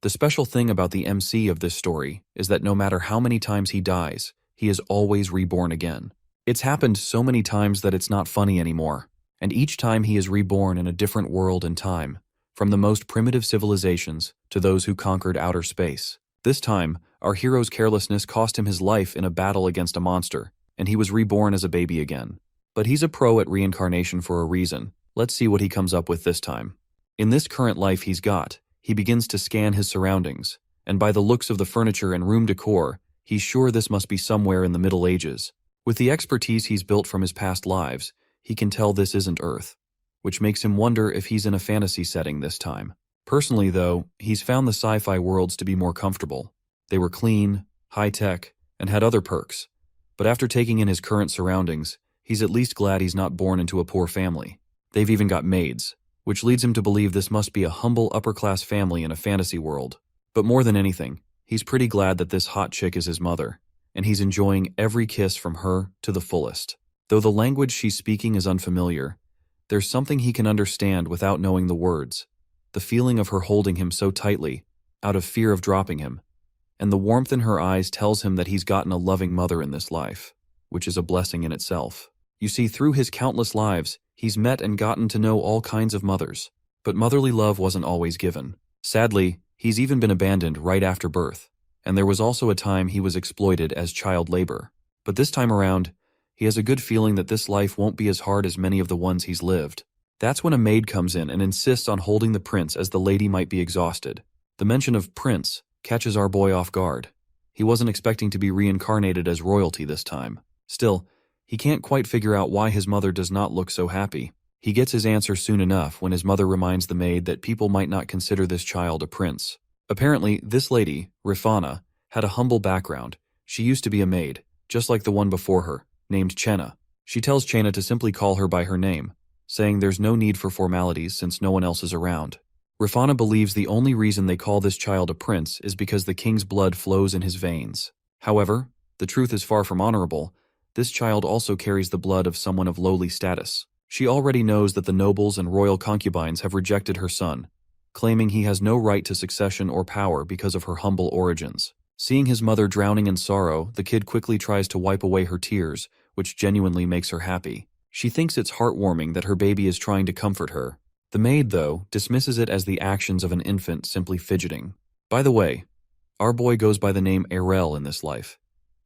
The special thing about the MC of this story is that no matter how many times he dies, he is always reborn again. It's happened so many times that it's not funny anymore, and each time he is reborn in a different world and time, from the most primitive civilizations to those who conquered outer space. This time, our hero's carelessness cost him his life in a battle against a monster, and he was reborn as a baby again. But he's a pro at reincarnation for a reason. Let's see what he comes up with this time. In this current life he's got, he begins to scan his surroundings, and by the looks of the furniture and room decor, he's sure this must be somewhere in the Middle Ages. With the expertise he's built from his past lives, he can tell this isn't Earth, which makes him wonder if he's in a fantasy setting this time. Personally, though, he's found the sci-fi worlds to be more comfortable. They were clean, high-tech, and had other perks. But after taking in his current surroundings, he's at least glad he's not born into a poor family. They've even got maids, which leads him to believe this must be a humble upper-class family in a fantasy world. But more than anything, he's pretty glad that this hot chick is his mother, and he's enjoying every kiss from her to the fullest. Though the language she's speaking is unfamiliar, there's something he can understand without knowing the words. The feeling of her holding him so tightly, out of fear of dropping him, and the warmth in her eyes tells him that he's gotten a loving mother in this life, which is a blessing in itself. You see, through his countless lives, he's met and gotten to know all kinds of mothers, but motherly love wasn't always given. Sadly, he's even been abandoned right after birth, and there was also a time he was exploited as child labor. But this time around, he has a good feeling that this life won't be as hard as many of the ones he's lived. That's when a maid comes in and insists on holding the prince as the lady might be exhausted. The mention of prince catches our boy off guard. He wasn't expecting to be reincarnated as royalty this time. Still, he can't quite figure out why his mother does not look so happy. He gets his answer soon enough when his mother reminds the maid that people might not consider this child a prince. Apparently, this lady, Rifana, had a humble background. She used to be a maid, just like the one before her, named Chenna. She tells Chenna to simply call her by her name, saying there's no need for formalities since no one else is around. Rifana believes the only reason they call this child a prince is because the king's blood flows in his veins. However, the truth is far from honorable. This child also carries the blood of someone of lowly status. She already knows that the nobles and royal concubines have rejected her son, claiming he has no right to succession or power because of her humble origins. Seeing his mother drowning in sorrow, the kid quickly tries to wipe away her tears, which genuinely makes her happy. She thinks it's heartwarming that her baby is trying to comfort her. The maid, though, dismisses it as the actions of an infant simply fidgeting. By the way, our boy goes by the name Erel in this life,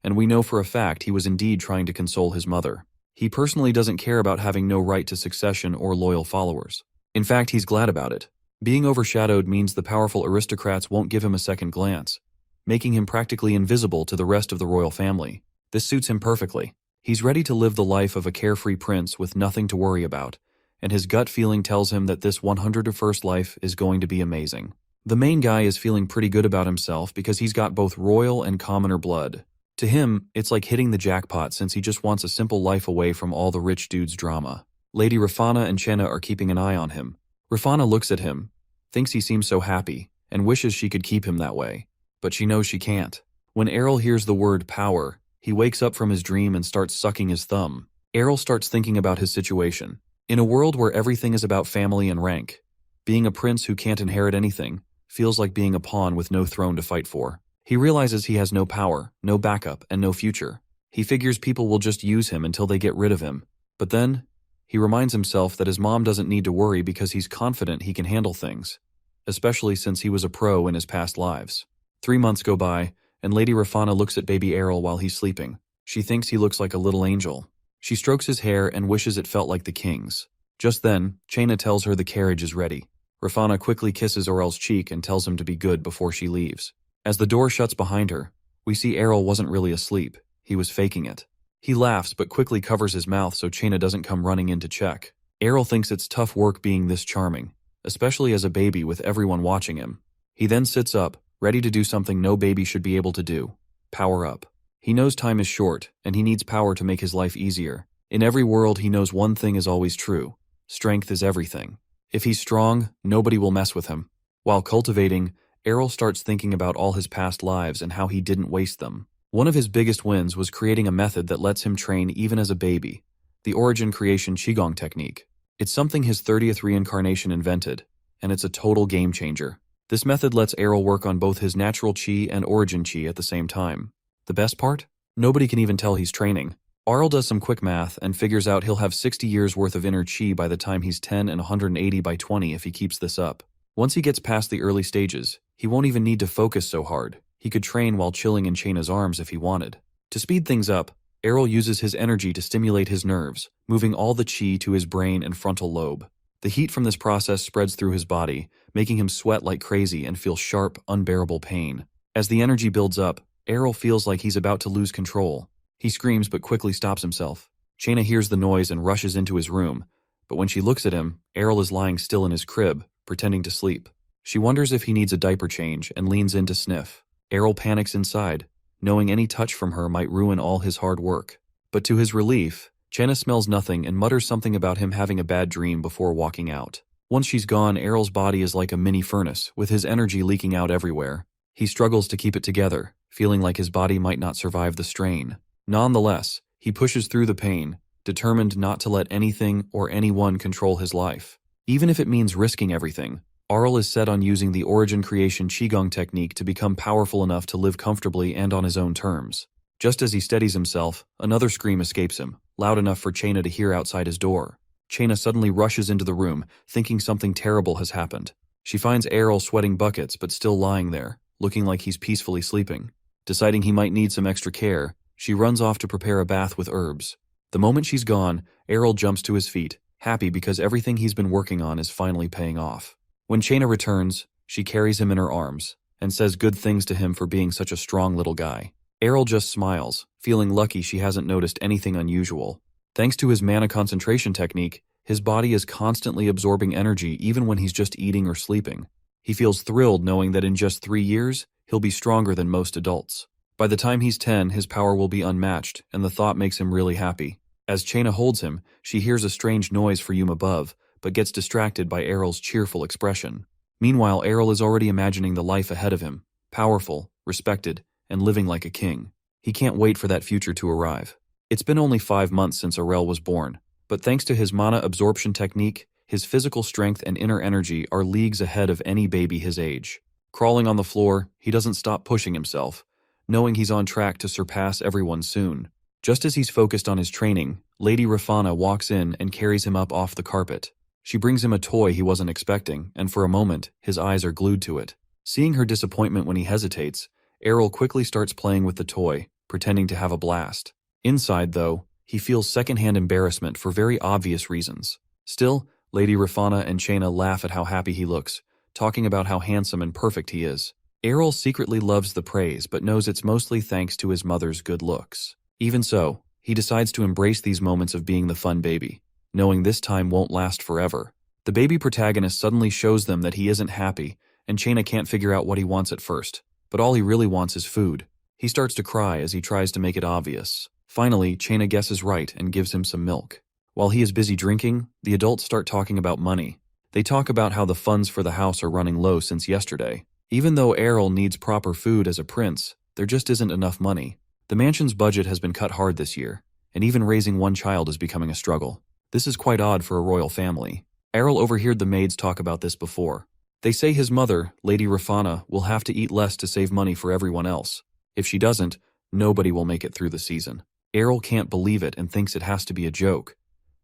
and we know for a fact he was indeed trying to console his mother. He personally doesn't care about having no right to succession or loyal followers. In fact, he's glad about it. Being overshadowed means the powerful aristocrats won't give him a second glance, making him practically invisible to the rest of the royal family. This suits him perfectly. He's ready to live the life of a carefree prince with nothing to worry about, and his gut feeling tells him that this 101st life is going to be amazing. The main guy is feeling pretty good about himself because he's got both royal and commoner blood. To him, it's like hitting the jackpot since he just wants a simple life away from all the rich dude's drama. Lady Rifana and Chenna are keeping an eye on him. Rifana looks at him, thinks he seems so happy, and wishes she could keep him that way. But she knows she can't. When Errol hears the word power, he wakes up from his dream and starts sucking his thumb. Errol starts thinking about his situation. In a world where everything is about family and rank, being a prince who can't inherit anything feels like being a pawn with no throne to fight for. He realizes he has no power, no backup, and no future. He figures people will just use him until they get rid of him. But then, he reminds himself that his mom doesn't need to worry because he's confident he can handle things, especially since he was a pro in his past lives. 3 months go by, and Lady Rifana looks at baby Errol while he's sleeping. She thinks he looks like a little angel. She strokes his hair and wishes it felt like the king's. Just then, Chenna tells her the carriage is ready. Rifana quickly kisses Errol's cheek and tells him to be good before she leaves. As the door shuts behind her, we see Errol wasn't really asleep. He was faking it. He laughs but quickly covers his mouth so Chenna doesn't come running in to check. Errol thinks it's tough work being this charming, especially as a baby with everyone watching him. He then sits up, ready to do something no baby should be able to do: power up. He knows time is short, and he needs power to make his life easier. In every world, he knows one thing is always true: strength is everything. If he's strong, nobody will mess with him. While cultivating, Errol starts thinking about all his past lives and how he didn't waste them. One of his biggest wins was creating a method that lets him train even as a baby, the Origin Creation Qigong technique. It's something his 30th reincarnation invented, and it's a total game changer. This method lets Errol work on both his natural chi and origin chi at the same time. The best part? Nobody can even tell he's training. Arl does some quick math and figures out he'll have 60 years worth of inner chi by the time he's 10 and 180 by 20 if he keeps this up. Once he gets past the early stages, he won't even need to focus so hard. He could train while chilling in Chaina's arms if he wanted. To speed things up, Errol uses his energy to stimulate his nerves, moving all the chi to his brain and frontal lobe. The heat from this process spreads through his body, making him sweat like crazy and feel sharp, unbearable pain. As the energy builds up, Errol feels like he's about to lose control. He screams but quickly stops himself. Chaina hears the noise and rushes into his room, but when she looks at him, Errol is lying still in his crib, pretending to sleep. She wonders if he needs a diaper change and leans in to sniff. Errol panics inside, knowing any touch from her might ruin all his hard work. But to his relief, Chaina smells nothing and mutters something about him having a bad dream before walking out. Once she's gone, Errol's body is like a mini furnace, with his energy leaking out everywhere. He struggles to keep it together, feeling like his body might not survive the strain. Nonetheless, he pushes through the pain, determined not to let anything or anyone control his life. Even if it means risking everything, Arl is set on using the origin creation Qigong technique to become powerful enough to live comfortably and on his own terms. Just as he steadies himself, another scream escapes him, loud enough for Chaina to hear outside his door. Chaina suddenly rushes into the room, thinking something terrible has happened. She finds Errol sweating buckets but still lying there, looking like he's peacefully sleeping. Deciding he might need some extra care, she runs off to prepare a bath with herbs. The moment she's gone, Errol jumps to his feet, happy because everything he's been working on is finally paying off. When Chaina returns, she carries him in her arms and says good things to him for being such a strong little guy. Errol just smiles, feeling lucky she hasn't noticed anything unusual. Thanks to his mana concentration technique, his body is constantly absorbing energy even when he's just eating or sleeping. He feels thrilled knowing that in just 3 years, he'll be stronger than most adults. By the time he's 10, his power will be unmatched, and the thought makes him really happy. As Chaina holds him, she hears a strange noise from above, but gets distracted by Errol's cheerful expression. Meanwhile, Errol is already imagining the life ahead of him, powerful, respected, and living like a king. He can't wait for that future to arrive. It's been only 5 months since Errol was born, but thanks to his mana absorption technique, his physical strength and inner energy are leagues ahead of any baby his age. Crawling on the floor, he doesn't stop pushing himself, knowing he's on track to surpass everyone soon. Just as he's focused on his training, Lady Rafana walks in and carries him up off the carpet. She brings him a toy he wasn't expecting, and for a moment, his eyes are glued to it. Seeing her disappointment when he hesitates, Errol quickly starts playing with the toy, pretending to have a blast. Inside, though, he feels secondhand embarrassment for very obvious reasons. Still, Lady Rafana and Chaina laugh at how happy he looks, talking about how handsome and perfect he is. Errol secretly loves the praise but knows it's mostly thanks to his mother's good looks. Even so, he decides to embrace these moments of being the fun baby, knowing this time won't last forever. The baby protagonist suddenly shows them that he isn't happy, and Chaina can't figure out what he wants at first, but all he really wants is food. He starts to cry as he tries to make it obvious. Finally, Chaina guesses right and gives him some milk. While he is busy drinking, the adults start talking about money. They talk about how the funds for the house are running low since yesterday. Even though Errol needs proper food as a prince, there just isn't enough money. The mansion's budget has been cut hard this year, and even raising one child is becoming a struggle. This is quite odd for a royal family. Errol overheard the maids talk about this before. They say his mother, Lady Rafana, will have to eat less to save money for everyone else. If she doesn't, nobody will make it through the season. Errol can't believe it and thinks it has to be a joke.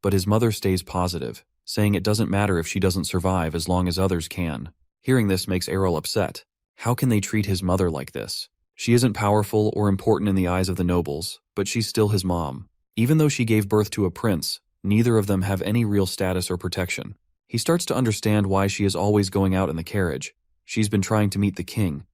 But his mother stays positive, saying it doesn't matter if she doesn't survive as long as others can. Hearing this makes Errol upset. How can they treat his mother like this? She isn't powerful or important in the eyes of the nobles, but she's still his mom. Even though she gave birth to a prince, neither of them have any real status or protection. He starts to understand why she is always going out in the carriage. She's been trying to meet the king,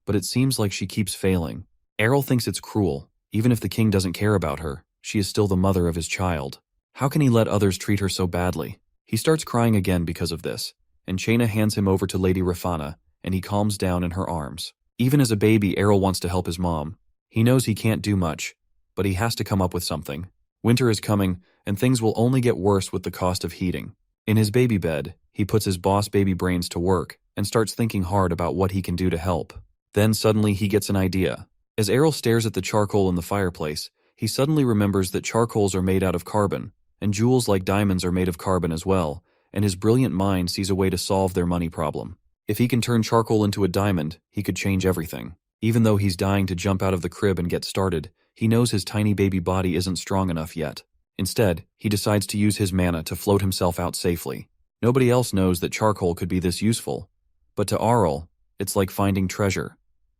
but it seems like she keeps failing. Errol thinks it's cruel. Even if the king doesn't care about her, she is still the mother of his child. How can he let others treat her so badly? He starts crying again because of this, and Chaina hands him over to Lady Rafana, and he calms down in her arms. Even as a baby, Errol wants to help his mom. He knows he can't do much, but he has to come up with something. Winter is coming, and things will only get worse with the cost of heating. In his baby bed, he puts his boss baby brains to work and starts thinking hard about what he can do to help. Then suddenly he gets an idea. As Errol stares at the charcoal in the fireplace, he suddenly remembers that charcoals are made out of carbon, and jewels like diamonds are made of carbon as well, and his brilliant mind sees a way to solve their money problem. If he can turn charcoal into a diamond, he could change everything. Even though he's dying to jump out of the crib and get started, he knows his tiny baby body isn't strong enough yet. Instead, he decides to use his mana to float himself out safely. Nobody else knows that charcoal could be this useful, but to Arl, it's like finding treasure.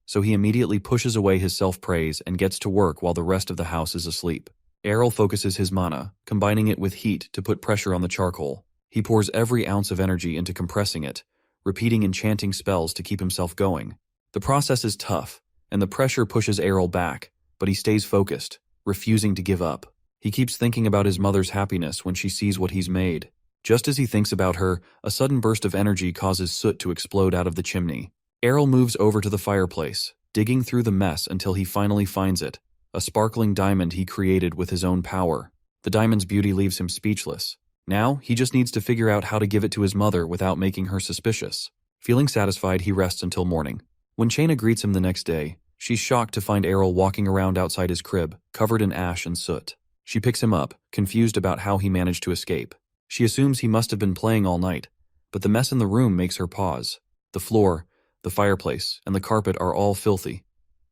So he immediately pushes away his self-praise and gets to work while the rest of the house is asleep. Arl focuses his mana, combining it with heat to put pressure on the charcoal. He pours every ounce of energy into compressing it, repeating enchanting spells to keep himself going. The process is tough, and the pressure pushes Arl back, but he stays focused, refusing to give up. He keeps thinking about his mother's happiness when she sees what he's made. Just as he thinks about her, a sudden burst of energy causes soot to explode out of the chimney. Arl moves over to the fireplace, digging through the mess until he finally finds it, a sparkling diamond he created with his own power. The diamond's beauty leaves him speechless. Now, he just needs to figure out how to give it to his mother without making her suspicious. Feeling satisfied, he rests until morning. When Chaina greets him the next day, she's shocked to find Arl walking around outside his crib, covered in ash and soot. She picks him up, confused about how he managed to escape. She assumes he must have been playing all night, but the mess in the room makes her pause. The floor, the fireplace, and the carpet are all filthy,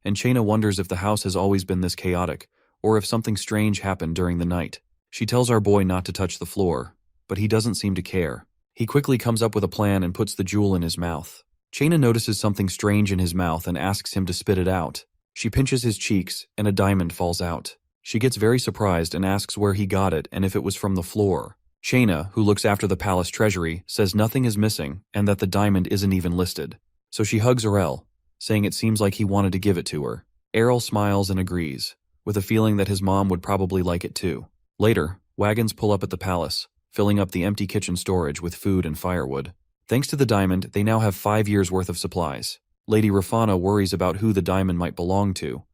and Chaina wonders if the house has always been this chaotic, or if something strange happened during the night. She tells our boy not to touch the floor, but he doesn't seem to care. He quickly comes up with a plan and puts the jewel in his mouth. Chaina notices something strange in his mouth and asks him to spit it out. She pinches his cheeks, and a diamond falls out. She gets very surprised and asks where he got it and if it was from the floor. Chaina, who looks after the palace treasury, says nothing is missing and that the diamond isn't even listed. So she hugs Arel, saying it seems like he wanted to give it to her. Arel smiles and agrees, with a feeling that his mom would probably like it too. Later, wagons pull up at the palace, filling up the empty kitchen storage with food and firewood. Thanks to the diamond, they now have 5 years' worth of supplies. Lady Rafana worries about who the diamond might belong to,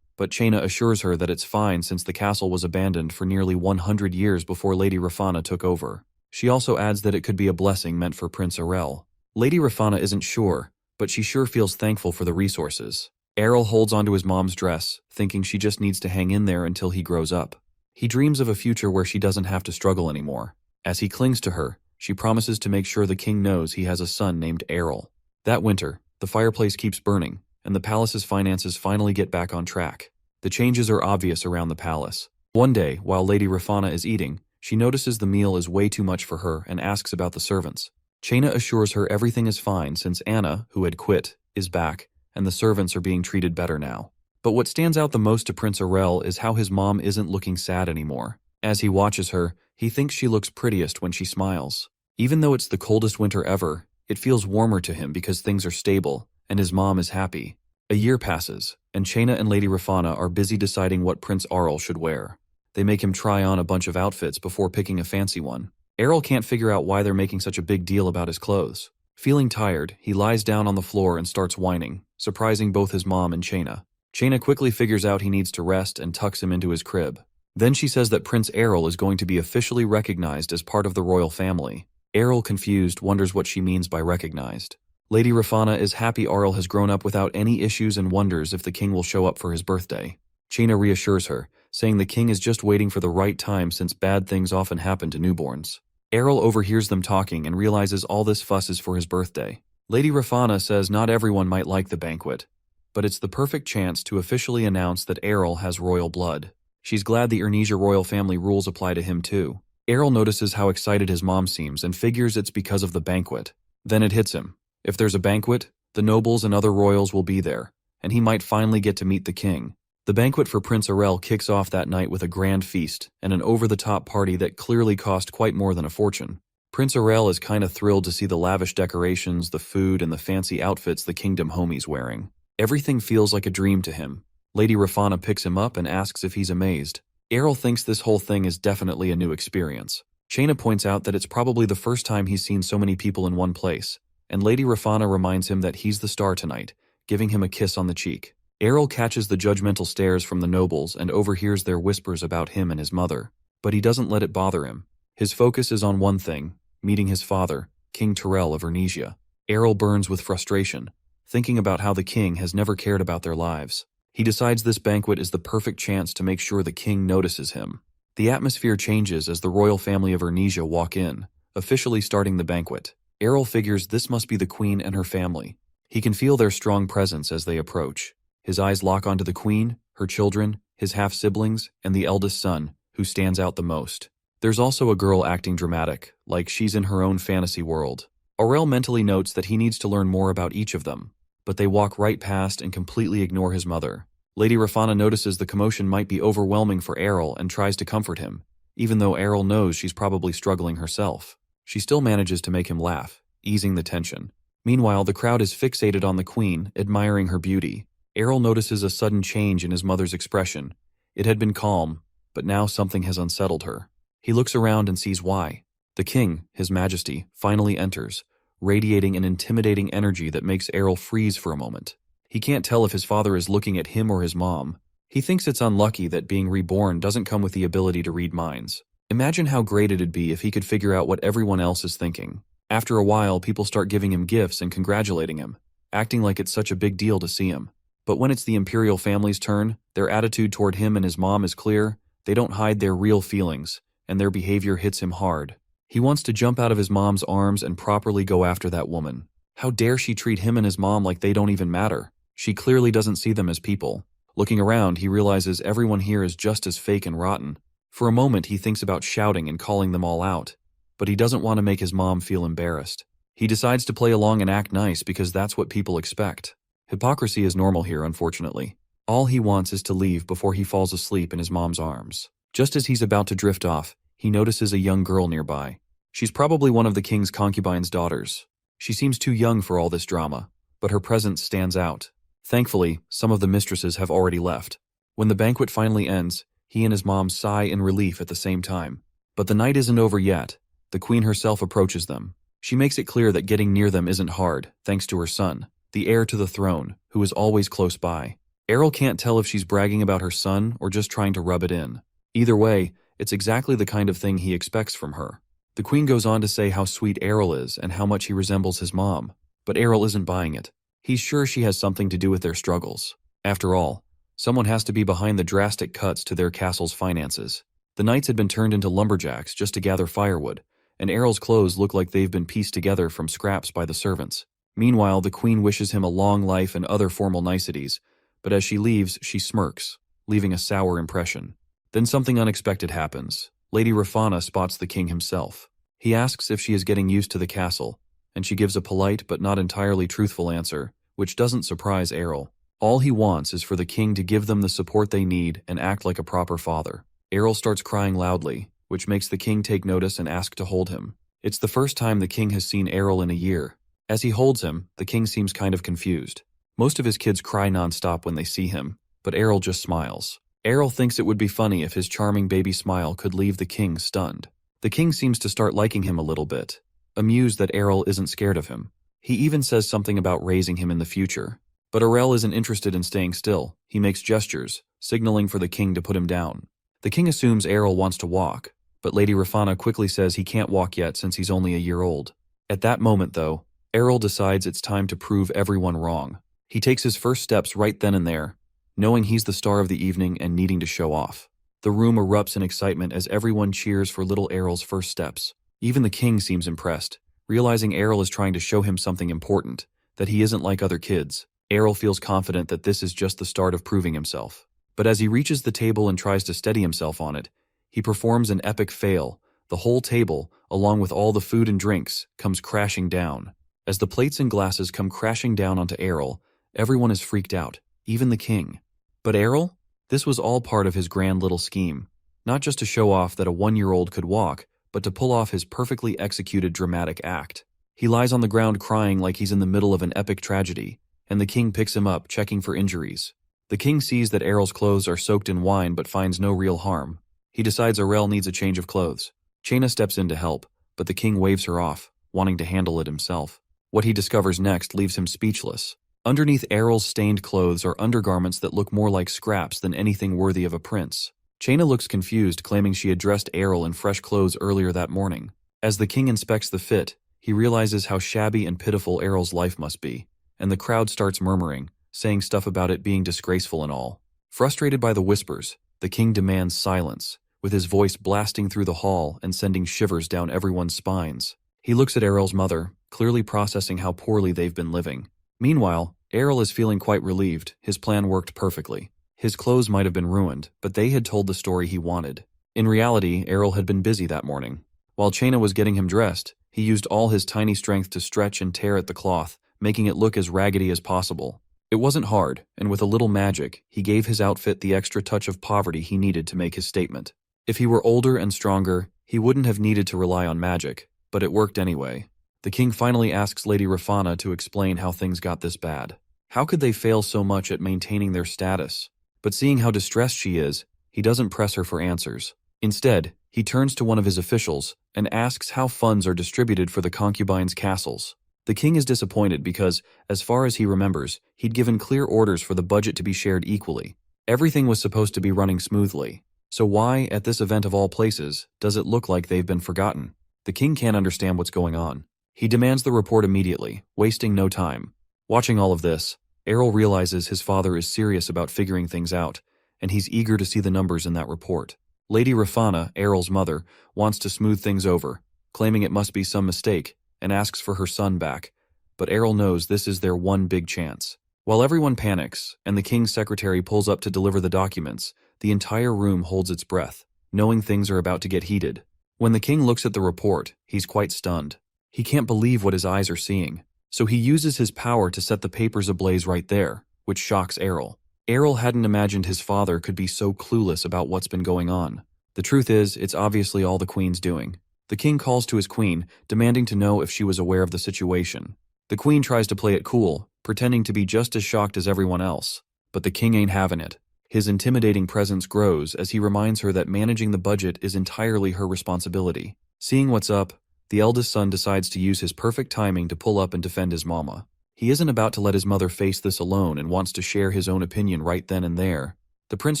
but Chaina assures her that it's fine since the castle was abandoned for nearly 100 years before Lady Rafana took over. She also adds that it could be a blessing meant for Prince Arel. Lady Rafana isn't sure, but she sure feels thankful for the resources. Arel holds onto his mom's dress, thinking she just needs to hang in there until he grows up. He dreams of a future where she doesn't have to struggle anymore. As he clings to her, she promises to make sure the king knows he has a son named Arel. That winter, the fireplace keeps burning, and the palace's finances finally get back on track. The changes are obvious around the palace. One day, while Lady Rafana is eating, she notices the meal is way too much for her and asks about the servants. Chaina assures her everything is fine since Anna, who had quit, is back, and the servants are being treated better now. But what stands out the most to Prince Arel is how his mom isn't looking sad anymore. As he watches her, he thinks she looks prettiest when she smiles. Even though it's the coldest winter ever, it feels warmer to him because things are stable, and his mom is happy. A year passes, and Chaina and Lady Rafana are busy deciding what Prince Arel should wear. They make him try on a bunch of outfits before picking a fancy one. Arel can't figure out why they're making such a big deal about his clothes. Feeling tired, he lies down on the floor and starts whining, surprising both his mom and Chaina. Chaina quickly figures out he needs to rest and tucks him into his crib. Then she says that Prince Arel is going to be officially recognized as part of the royal family. Arel, confused, wonders what she means by recognized. Lady Rafana is happy Arel has grown up without any issues and wonders if the king will show up for his birthday. Chaina reassures her, saying the king is just waiting for the right time since bad things often happen to newborns. Arel overhears them talking and realizes all this fuss is for his birthday. Lady Rafana says not everyone might like the banquet, but it's the perfect chance to officially announce that Arel has royal blood. She's glad the Ernesia royal family rules apply to him too. Arel notices how excited his mom seems and figures it's because of the banquet. Then it hits him. If there's a banquet, the nobles and other royals will be there, and he might finally get to meet the king. The banquet for Prince Arel kicks off that night with a grand feast and an over-the-top party that clearly cost quite more than a fortune. Prince Arel is kinda thrilled to see the lavish decorations, the food, and the fancy outfits the kingdom homie's wearing. Everything feels like a dream to him. Lady Rafana picks him up and asks if he's amazed. Arel thinks this whole thing is definitely a new experience. Chaina points out that it's probably the first time he's seen so many people in one place, and Lady Rafana reminds him that he's the star tonight, giving him a kiss on the cheek. Arel catches the judgmental stares from the nobles and overhears their whispers about him and his mother, but he doesn't let it bother him. His focus is on one thing, meeting his father, King Terrell of Ernesia. Arel burns with frustration, thinking about how the king has never cared about their lives. He decides this banquet is the perfect chance to make sure the king notices him. The atmosphere changes as the royal family of Ernesia walk in, officially starting the banquet. Errol figures this must be the queen and her family. He can feel their strong presence as they approach. His eyes lock onto the queen, her children, his half-siblings, and the eldest son, who stands out the most. There's also a girl acting dramatic, like she's in her own fantasy world. Aurel mentally notes that he needs to learn more about each of them, but they walk right past and completely ignore his mother. Lady Rafana notices the commotion might be overwhelming for Errol and tries to comfort him, even though Errol knows she's probably struggling herself. She still manages to make him laugh, easing the tension. Meanwhile, the crowd is fixated on the queen, admiring her beauty. Errol notices a sudden change in his mother's expression. It had been calm, but now something has unsettled her. He looks around and sees why. The king, his majesty, finally enters, radiating an intimidating energy that makes Errol freeze for a moment. He can't tell if his father is looking at him or his mom. He thinks it's unlucky that being reborn doesn't come with the ability to read minds. Imagine how great it'd be if he could figure out what everyone else is thinking. After a while, people start giving him gifts and congratulating him, acting like it's such a big deal to see him. But when it's the imperial family's turn, their attitude toward him and his mom is clear. They don't hide their real feelings, and their behavior hits him hard. He wants to jump out of his mom's arms and properly go after that woman. How dare she treat him and his mom like they don't even matter? She clearly doesn't see them as people. Looking around, he realizes everyone here is just as fake and rotten. For a moment, he thinks about shouting and calling them all out, but he doesn't want to make his mom feel embarrassed. He decides to play along and act nice because that's what people expect. Hypocrisy is normal here, unfortunately. All he wants is to leave before he falls asleep in his mom's arms. Just as he's about to drift off, he notices a young girl nearby. She's probably one of the king's concubine's daughters. She seems too young for all this drama, but her presence stands out. Thankfully, some of the mistresses have already left. When the banquet finally ends, he and his mom sigh in relief at the same time. But the night isn't over yet. The queen herself approaches them. She makes it clear that getting near them isn't hard, thanks to her son, the heir to the throne, who is always close by. Errol can't tell if she's bragging about her son or just trying to rub it in. Either way, it's exactly the kind of thing he expects from her. The queen goes on to say how sweet Errol is and how much he resembles his mom, but Errol isn't buying it. He's sure she has something to do with their struggles. After all, someone has to be behind the drastic cuts to their castle's finances. The knights had been turned into lumberjacks just to gather firewood, and Errol's clothes look like they've been pieced together from scraps by the servants. Meanwhile, the queen wishes him a long life and other formal niceties, but as she leaves, she smirks, leaving a sour impression. Then something unexpected happens. Lady Rafana spots the king himself. He asks if she is getting used to the castle, and she gives a polite but not entirely truthful answer, which doesn't surprise Errol. All he wants is for the king to give them the support they need and act like a proper father. Errol starts crying loudly, which makes the king take notice and ask to hold him. It's the first time the king has seen Errol in a year. As he holds him, the king seems kind of confused. Most of his kids cry nonstop when they see him, but Errol just smiles. Errol thinks it would be funny if his charming baby smile could leave the king stunned. The king seems to start liking him a little bit, amused that Errol isn't scared of him. He even says something about raising him in the future. But Aurel isn't interested in staying still. He makes gestures, signaling for the king to put him down. The king assumes Errol wants to walk, but Lady Rafana quickly says he can't walk yet since he's only a year old. At that moment, though, Errol decides it's time to prove everyone wrong. He takes his first steps right then and there, knowing he's the star of the evening and needing to show off. The room erupts in excitement as everyone cheers for little Errol's first steps. Even the king seems impressed, realizing Errol is trying to show him something important, that he isn't like other kids. Errol feels confident that this is just the start of proving himself. But as he reaches the table and tries to steady himself on it, he performs an epic fail. The whole table, along with all the food and drinks, comes crashing down. As the plates and glasses come crashing down onto Errol, everyone is freaked out, even the king. But Errol? This was all part of his grand little scheme. Not just to show off that a 1-year-old could walk, but to pull off his perfectly executed dramatic act. He lies on the ground crying like he's in the middle of an epic tragedy, and the king picks him up, checking for injuries. The king sees that Errol's clothes are soaked in wine but finds no real harm. He decides Aurel needs a change of clothes. Chaina steps in to help, but the king waves her off, wanting to handle it himself. What he discovers next leaves him speechless. Underneath Errol's stained clothes are undergarments that look more like scraps than anything worthy of a prince. Chaina looks confused, claiming she had dressed Errol in fresh clothes earlier that morning. As the king inspects the fit, he realizes how shabby and pitiful Errol's life must be, and the crowd starts murmuring, saying stuff about it being disgraceful and all. Frustrated by the whispers, the king demands silence, with his voice blasting through the hall and sending shivers down everyone's spines. He looks at Errol's mother, clearly processing how poorly they've been living. Meanwhile, Errol is feeling quite relieved. His plan worked perfectly. His clothes might have been ruined, but they had told the story he wanted. In reality, Errol had been busy that morning. While Chaina was getting him dressed, he used all his tiny strength to stretch and tear at the cloth, making it look as raggedy as possible. It wasn't hard, and with a little magic, he gave his outfit the extra touch of poverty he needed to make his statement. If he were older and stronger, he wouldn't have needed to rely on magic, but it worked anyway. The king finally asks Lady Rafana to explain how things got this bad. How could they fail so much at maintaining their status? But seeing how distressed she is, he doesn't press her for answers. Instead, he turns to one of his officials and asks how funds are distributed for the concubines' castles. The king is disappointed because, as far as he remembers, he'd given clear orders for the budget to be shared equally. Everything was supposed to be running smoothly. So why, at this event of all places, does it look like they've been forgotten? The king can't understand what's going on. He demands the report immediately, wasting no time. Watching all of this, Errol realizes his father is serious about figuring things out, and he's eager to see the numbers in that report. Lady Rafana, Errol's mother, wants to smooth things over, claiming it must be some mistake, and asks for her son back. But Errol knows this is their one big chance. While everyone panics, and the king's secretary pulls up to deliver the documents, the entire room holds its breath, knowing things are about to get heated. When the king looks at the report, he's quite stunned. He can't believe what his eyes are seeing, so he uses his power to set the papers ablaze right there, which shocks Errol. Errol hadn't imagined his father could be so clueless about what's been going on. The truth is, it's obviously all the queen's doing. The king calls to his queen, demanding to know if she was aware of the situation. The queen tries to play it cool, pretending to be just as shocked as everyone else. But the king ain't having it. His intimidating presence grows as he reminds her that managing the budget is entirely her responsibility. Seeing what's up, the eldest son decides to use his perfect timing to pull up and defend his mama. He isn't about to let his mother face this alone and wants to share his own opinion right then and there. The prince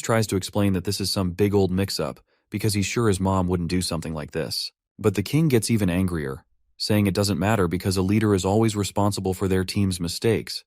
tries to explain that this is some big old mix-up, because he's sure his mom wouldn't do something like this. But the king gets even angrier, saying it doesn't matter because a leader is always responsible for their team's mistakes.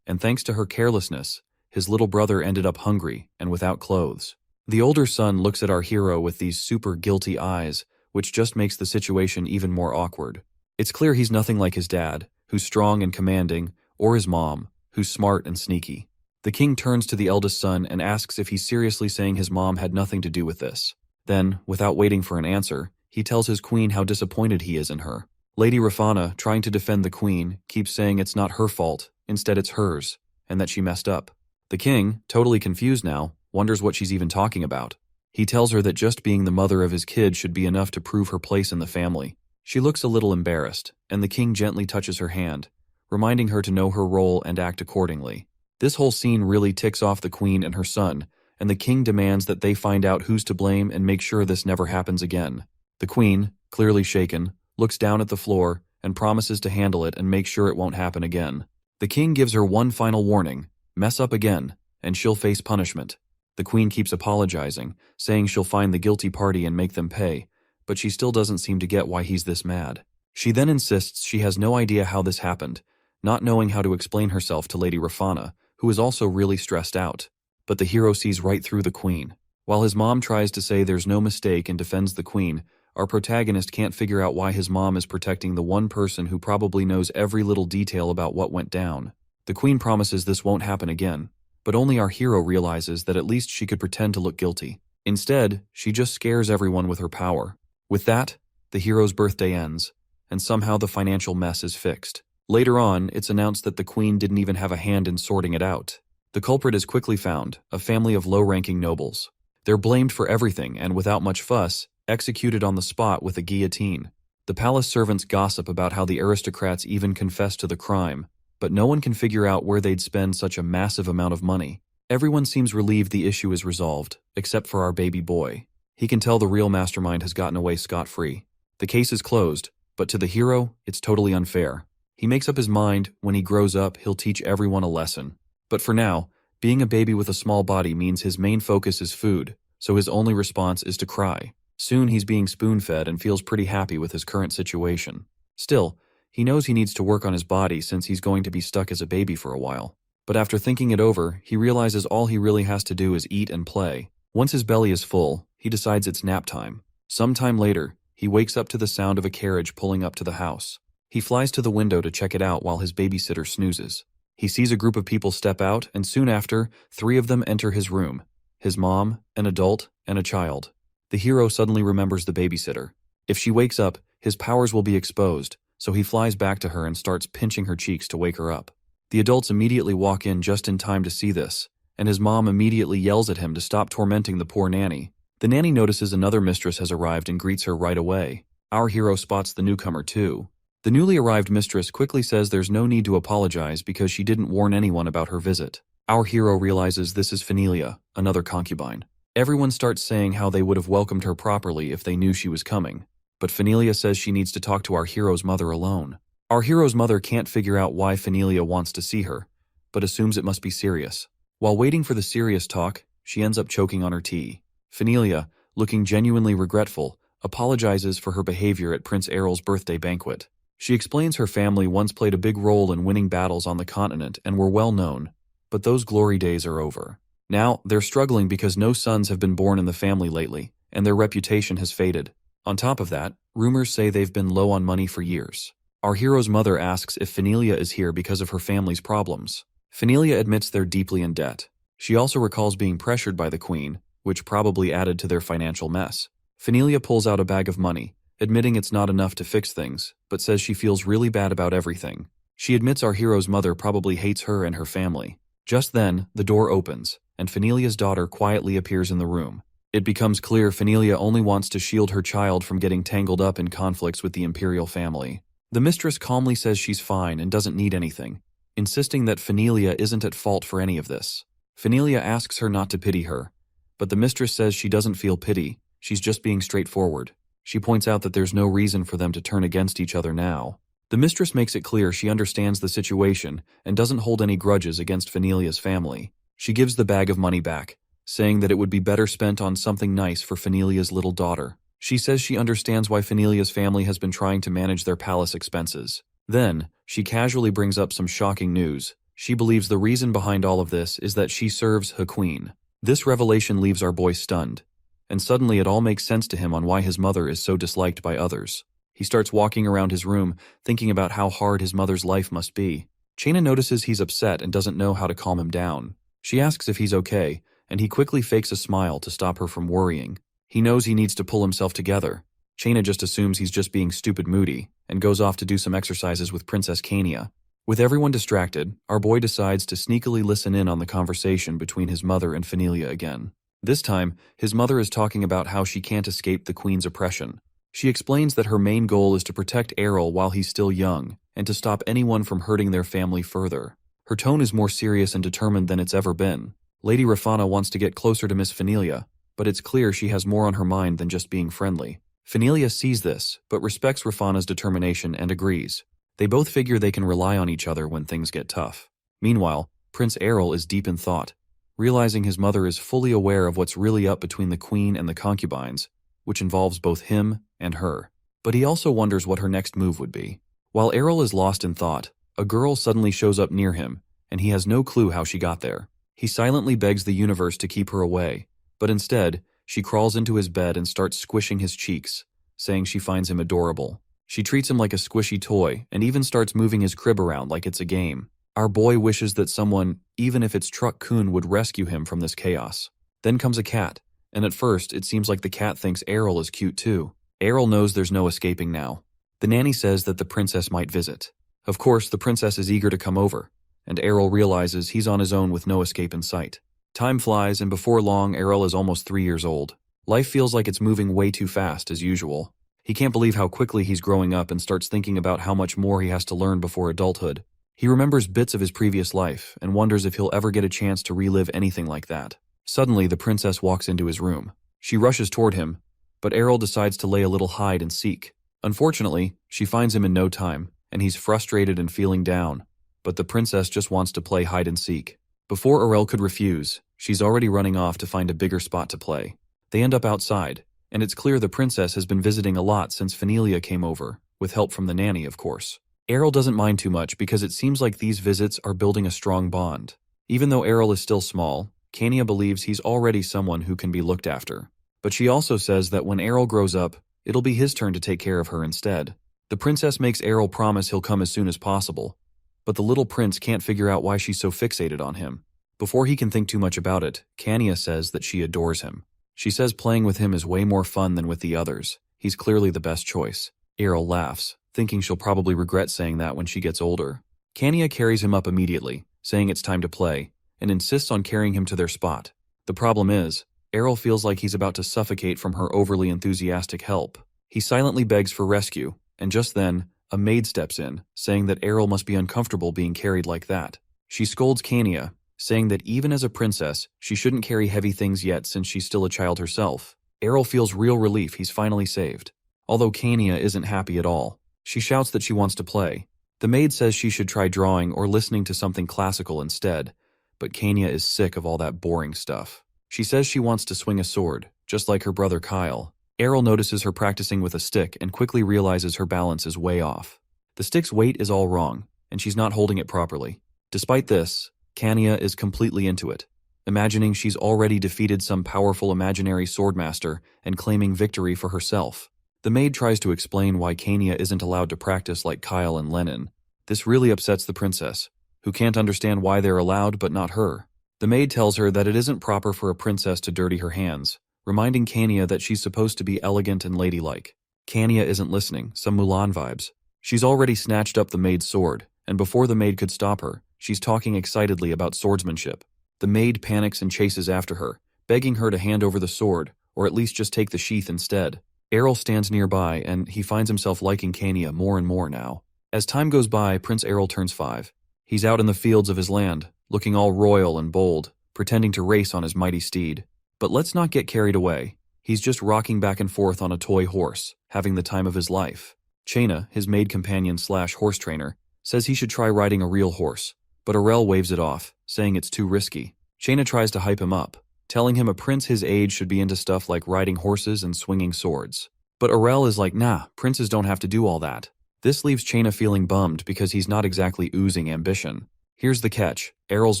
And thanks to her carelessness, his little brother ended up hungry and without clothes. The older son looks at our hero with these super guilty eyes, which just makes the situation even more awkward. It's clear he's nothing like his dad, who's strong and commanding, or his mom, who's smart and sneaky. The king turns to the eldest son and asks if he's seriously saying his mom had nothing to do with this. Then, without waiting for an answer, he tells his queen how disappointed he is in her. Lady Rafana, trying to defend the queen, keeps saying it's not her fault, instead it's hers, and that she messed up. The king, totally confused now, wonders what she's even talking about. He tells her that just being the mother of his kid should be enough to prove her place in the family. She looks a little embarrassed, and the king gently touches her hand, reminding her to know her role and act accordingly. This whole scene really ticks off the queen and her son, and the king demands that they find out who's to blame and make sure this never happens again. The queen, clearly shaken, looks down at the floor and promises to handle it and make sure it won't happen again. The king gives her one final warning: mess up again, and she'll face punishment. The queen keeps apologizing, saying she'll find the guilty party and make them pay, but she still doesn't seem to get why he's this mad. She then insists she has no idea how this happened, not knowing how to explain herself to Lady Rafana, who is also really stressed out. But the hero sees right through the queen. While his mom tries to say there's no mistake and defends the queen, our protagonist can't figure out why his mom is protecting the one person who probably knows every little detail about what went down. The queen promises this won't happen again, but only our hero realizes that at least she could pretend to look guilty. Instead, she just scares everyone with her power. With that, the hero's birthday ends, and somehow the financial mess is fixed. Later on, it's announced that the queen didn't even have a hand in sorting it out. The culprit is quickly found, a family of low-ranking nobles. They're blamed for everything and, without much fuss, executed on the spot with a guillotine. The palace servants gossip about how the aristocrats even confessed to the crime, but no one can figure out where they'd spend such a massive amount of money. Everyone seems relieved the issue is resolved, except for our baby boy. He can tell the real mastermind has gotten away scot-free. The case is closed, but to the hero, it's totally unfair. He makes up his mind, when he grows up, he'll teach everyone a lesson. But for now, being a baby with a small body means his main focus is food, so his only response is to cry. Soon he's being spoon-fed and feels pretty happy with his current situation. Still, he knows he needs to work on his body since he's going to be stuck as a baby for a while. But after thinking it over, he realizes all he really has to do is eat and play. Once his belly is full, he decides it's nap time. Sometime later, he wakes up to the sound of a carriage pulling up to the house. He flies to the window to check it out while his babysitter snoozes. He sees a group of people step out, and soon after, 3 of them enter his room: his mom, an adult, and a child. The hero suddenly remembers the babysitter. If she wakes up, his powers will be exposed, so he flies back to her and starts pinching her cheeks to wake her up. The adults immediately walk in just in time to see this, and his mom immediately yells at him to stop tormenting the poor nanny. The nanny notices another mistress has arrived and greets her right away. Our hero spots the newcomer too. The newly arrived mistress quickly says there's no need to apologize because she didn't warn anyone about her visit. Our hero realizes this is Phenelia, another concubine. Everyone starts saying how they would have welcomed her properly if they knew she was coming. But Phenelia says she needs to talk to our hero's mother alone. Our hero's mother can't figure out why Phenelia wants to see her, but assumes it must be serious. While waiting for the serious talk, she ends up choking on her tea. Phenelia, looking genuinely regretful, apologizes for her behavior at Prince Errol's birthday banquet. She explains her family once played a big role in winning battles on the continent and were well known, but those glory days are over. Now, they're struggling because no sons have been born in the family lately, and their reputation has faded. On top of that, rumors say they've been low on money for years. Our hero's mother asks if Phenelia is here because of her family's problems. Phenelia admits they're deeply in debt. She also recalls being pressured by the queen, which probably added to their financial mess. Phenelia pulls out a bag of money, admitting it's not enough to fix things, but says she feels really bad about everything. She admits our hero's mother probably hates her and her family. Just then, the door opens, and Phenelia's daughter quietly appears in the room. It becomes clear Phenelia only wants to shield her child from getting tangled up in conflicts with the imperial family. The mistress calmly says she's fine and doesn't need anything, insisting that Phenelia isn't at fault for any of this. Phenelia asks her not to pity her, but the mistress says she doesn't feel pity, she's just being straightforward. She points out that there's no reason for them to turn against each other now. The mistress makes it clear she understands the situation and doesn't hold any grudges against Phenelia's family. She gives the bag of money back, saying that it would be better spent on something nice for Phenelia's little daughter. She says she understands why Phenelia's family has been trying to manage their palace expenses. Then, she casually brings up some shocking news. She believes the reason behind all of this is that she serves her queen. This revelation leaves our boy stunned, and suddenly it all makes sense to him on why his mother is so disliked by others. He starts walking around his room, thinking about how hard his mother's life must be. Chaina notices he's upset and doesn't know how to calm him down. She asks if he's okay, and he quickly fakes a smile to stop her from worrying. He knows he needs to pull himself together. Chaina just assumes he's just being stupid moody, and goes off to do some exercises with Princess Kania. With everyone distracted, our boy decides to sneakily listen in on the conversation between his mother and Phenelia again. This time, his mother is talking about how she can't escape the queen's oppression. She explains that her main goal is to protect Errol while he's still young, and to stop anyone from hurting their family further. Her tone is more serious and determined than it's ever been. Lady Rafana wants to get closer to Miss Phenelia, but it's clear she has more on her mind than just being friendly. Phenelia sees this, but respects Rafana's determination and agrees. They both figure they can rely on each other when things get tough. Meanwhile, Prince Errol is deep in thought, realizing his mother is fully aware of what's really up between the queen and the concubines, which involves both him and her. But he also wonders what her next move would be. While Errol is lost in thought, a girl suddenly shows up near him, and he has no clue how she got there. He silently begs the universe to keep her away, but instead, she crawls into his bed and starts squishing his cheeks, saying she finds him adorable. She treats him like a squishy toy and even starts moving his crib around like it's a game. Our boy wishes that someone, even if it's Truck-kun, would rescue him from this chaos. Then comes a cat, and at first it seems like the cat thinks Errol is cute too. Errol knows there's no escaping now. The nanny says that the princess might visit. Of course, the princess is eager to come over, and Errol realizes he's on his own with no escape in sight. Time flies, and before long, Errol is almost 3 years old. Life feels like it's moving way too fast, as usual. He can't believe how quickly he's growing up and starts thinking about how much more he has to learn before adulthood. He remembers bits of his previous life and wonders if he'll ever get a chance to relive anything like that. Suddenly, the princess walks into his room. She rushes toward him, but Errol decides to lay a little hide and seek. Unfortunately, she finds him in no time, and he's frustrated and feeling down, but the princess just wants to play hide and seek. Before Errol could refuse, she's already running off to find a bigger spot to play. They end up outside, and it's clear the princess has been visiting a lot since Phenelia came over, with help from the nanny, of course. Errol doesn't mind too much because it seems like these visits are building a strong bond. Even though Errol is still small, Kania believes he's already someone who can be looked after. But she also says that when Errol grows up, it'll be his turn to take care of her instead. The princess makes Errol promise he'll come as soon as possible, but the little prince can't figure out why she's so fixated on him. Before he can think too much about it, Kania says that she adores him. She says playing with him is way more fun than with the others. He's clearly the best choice. Errol laughs, thinking she'll probably regret saying that when she gets older. Kania carries him up immediately, saying it's time to play, and insists on carrying him to their spot. The problem is, Errol feels like he's about to suffocate from her overly enthusiastic help. He silently begs for rescue, and just then, a maid steps in, saying that Errol must be uncomfortable being carried like that. She scolds Kania, saying that even as a princess, she shouldn't carry heavy things yet since she's still a child herself. Errol feels real relief he's finally saved. Although Kania isn't happy at all. She shouts that she wants to play. The maid says she should try drawing or listening to something classical instead, but Kania is sick of all that boring stuff. She says she wants to swing a sword, just like her brother Kyle. Errol notices her practicing with a stick and quickly realizes her balance is way off. The stick's weight is all wrong, and she's not holding it properly. Despite this, Kania is completely into it, imagining she's already defeated some powerful imaginary swordmaster and claiming victory for herself. The maid tries to explain why Kania isn't allowed to practice like Kyle and Lennon. This really upsets the princess, who can't understand why they're allowed but not her. The maid tells her that it isn't proper for a princess to dirty her hands, reminding Kania that she's supposed to be elegant and ladylike. Kania isn't listening, some Mulan vibes. She's already snatched up the maid's sword, and before the maid could stop her, she's talking excitedly about swordsmanship. The maid panics and chases after her, begging her to hand over the sword, or at least just take the sheath instead. Errol stands nearby, and he finds himself liking Kania more and more now. As time goes by, Prince Errol turns 5. He's out in the fields of his land, looking all royal and bold, pretending to race on his mighty steed. But let's not get carried away. He's just rocking back and forth on a toy horse, having the time of his life. Chaina, his maid companion / horse trainer, says he should try riding a real horse, but Errol waves it off, saying it's too risky. Chaina tries to hype him up, telling him a prince his age should be into stuff like riding horses and swinging swords. But Errol is like, nah, princes don't have to do all that. This leaves Chaina feeling bummed because he's not exactly oozing ambition. Here's the catch, Errol's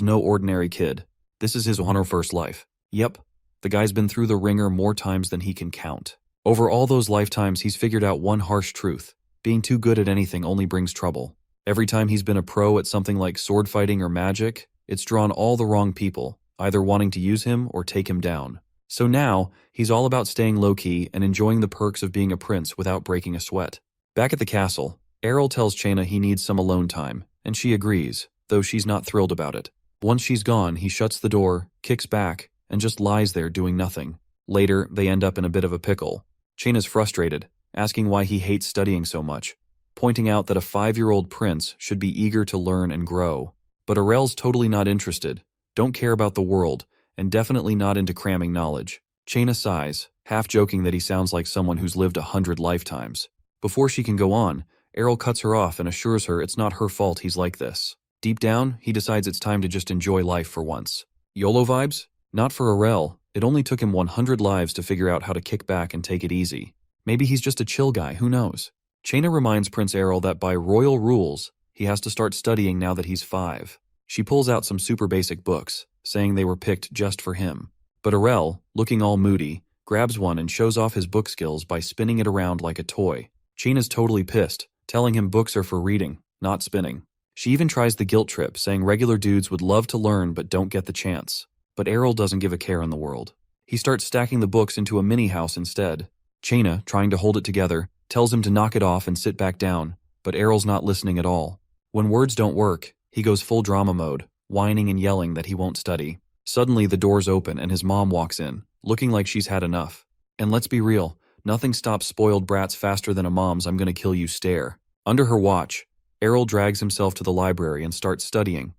no ordinary kid. This is his 101st life. Yep, the guy's been through the ringer more times than he can count. Over all those lifetimes, he's figured out one harsh truth. Being too good at anything only brings trouble. Every time he's been a pro at something like sword fighting or magic, it's drawn all the wrong people, either wanting to use him or take him down. So now, he's all about staying low-key and enjoying the perks of being a prince without breaking a sweat. Back at the castle, Errol tells Chaina he needs some alone time, and she agrees, though she's not thrilled about it. Once she's gone, he shuts the door, kicks back, and just lies there doing nothing. Later, they end up in a bit of a pickle. Chaina's frustrated, asking why he hates studying so much, pointing out that a 5-year-old prince should be eager to learn and grow. But Errol's totally not interested, don't care about the world, and definitely not into cramming knowledge. Chaina sighs, half joking that he sounds like someone who's lived 100 lifetimes. Before she can go on, Errol cuts her off and assures her it's not her fault he's like this. Deep down, he decides it's time to just enjoy life for once. YOLO vibes? Not for Errol. It only took him 100 lives to figure out how to kick back and take it easy. Maybe he's just a chill guy, who knows? Chaina reminds Prince Errol that by royal rules, he has to start studying now that he's 5. She pulls out some super basic books, saying they were picked just for him. But Errol, looking all moody, grabs one and shows off his book skills by spinning it around like a toy. Chaina's totally pissed, telling him books are for reading, not spinning. She even tries the guilt trip, saying regular dudes would love to learn but don't get the chance. But Errol doesn't give a care in the world. He starts stacking the books into a mini house instead. Chaina, trying to hold it together, tells him to knock it off and sit back down, but Errol's not listening at all. When words don't work, he goes full drama mode, whining and yelling that he won't study. Suddenly the doors open and his mom walks in, looking like she's had enough. And let's be real, nothing stops spoiled brats faster than a mom's "I'm gonna kill you" stare. Under her watch, Errol drags himself to the library and starts studying,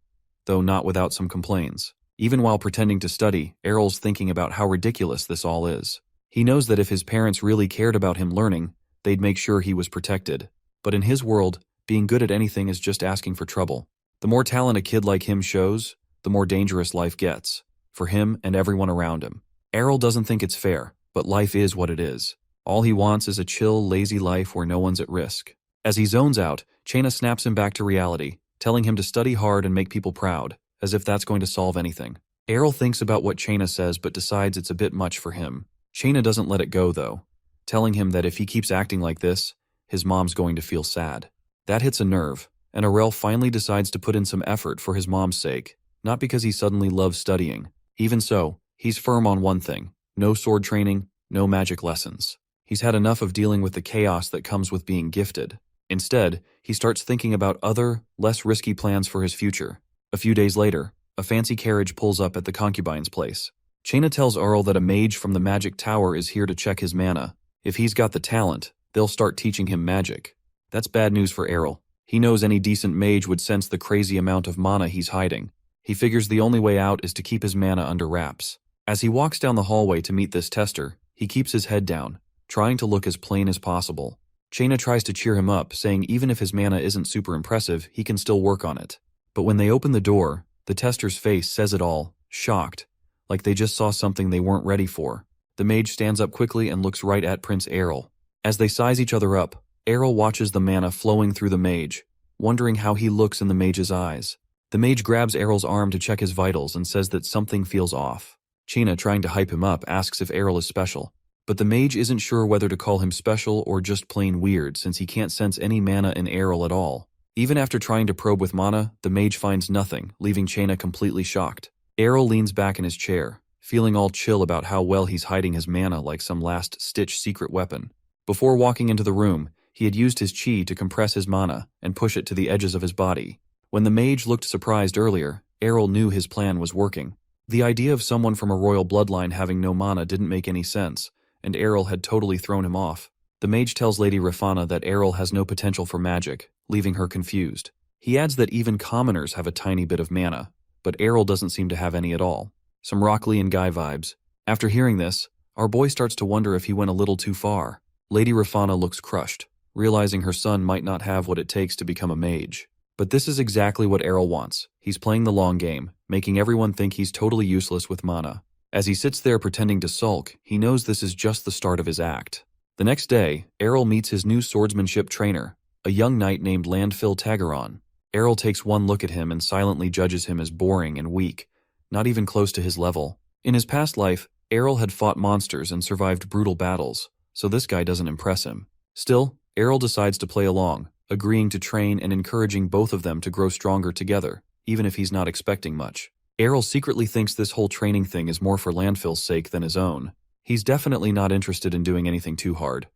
though not without some complaints. Even while pretending to study, Errol's thinking about how ridiculous this all is. He knows that if his parents really cared about him learning, they'd make sure he was protected. But in his world, being good at anything is just asking for trouble. The more talent a kid like him shows, the more dangerous life gets, for him and everyone around him. Errol doesn't think it's fair, but life is what it is. All he wants is a chill, lazy life where no one's at risk. As he zones out, Chaina snaps him back to reality, telling him to study hard and make people proud, as if that's going to solve anything. Errol thinks about what Chaina says but decides it's a bit much for him. Chaina doesn't let it go though, telling him that if he keeps acting like this, his mom's going to feel sad. That hits a nerve, and Arel finally decides to put in some effort for his mom's sake, not because he suddenly loves studying. Even so, he's firm on one thing: no sword training, no magic lessons. He's had enough of dealing with the chaos that comes with being gifted. Instead, he starts thinking about other, less risky plans for his future. A few days later, a fancy carriage pulls up at the concubine's place. Chaina tells Arel that a mage from the magic tower is here to check his mana. If he's got the talent, they'll start teaching him magic. That's bad news for Arel. He knows any decent mage would sense the crazy amount of mana he's hiding. He figures the only way out is to keep his mana under wraps. As he walks down the hallway to meet this tester, he keeps his head down, trying to look as plain as possible. Chaina tries to cheer him up, saying even if his mana isn't super impressive, he can still work on it. But when they open the door, the tester's face says it all, shocked, like they just saw something they weren't ready for. The mage stands up quickly and looks right at Prince Errol. As they size each other up, Errol watches the mana flowing through the mage, wondering how he looks in the mage's eyes. The mage grabs Errol's arm to check his vitals and says that something feels off. Chaina, trying to hype him up, asks if Errol is special. But the mage isn't sure whether to call him special or just plain weird, since he can't sense any mana in Errol at all. Even after trying to probe with mana, the mage finds nothing, leaving Chaina completely shocked. Errol leans back in his chair, feeling all chill about how well he's hiding his mana like some last-stitch secret weapon. Before walking into the room, he had used his chi to compress his mana and push it to the edges of his body. When the mage looked surprised earlier, Errol knew his plan was working. The idea of someone from a royal bloodline having no mana didn't make any sense, and Errol had totally thrown him off. The mage tells Lady Rafana that Errol has no potential for magic, leaving her confused. He adds that even commoners have a tiny bit of mana, but Errol doesn't seem to have any at all. Some Rock Lee and Guy vibes. After hearing this, our boy starts to wonder if he went a little too far. Lady Rafana looks crushed, realizing her son might not have what it takes to become a mage. But this is exactly what Errol wants. He's playing the long game, making everyone think he's totally useless with mana. As he sits there pretending to sulk, he knows this is just the start of his act. The next day, Errol meets his new swordsmanship trainer, a young knight named Landfill Tagaron. Errol takes one look at him and silently judges him as boring and weak, not even close to his level. In his past life, Errol had fought monsters and survived brutal battles, so this guy doesn't impress him. Still, Errol decides to play along, agreeing to train and encouraging both of them to grow stronger together, even if he's not expecting much. Errol secretly thinks this whole training thing is more for Landfill's sake than his own. He's definitely not interested in doing anything too hard.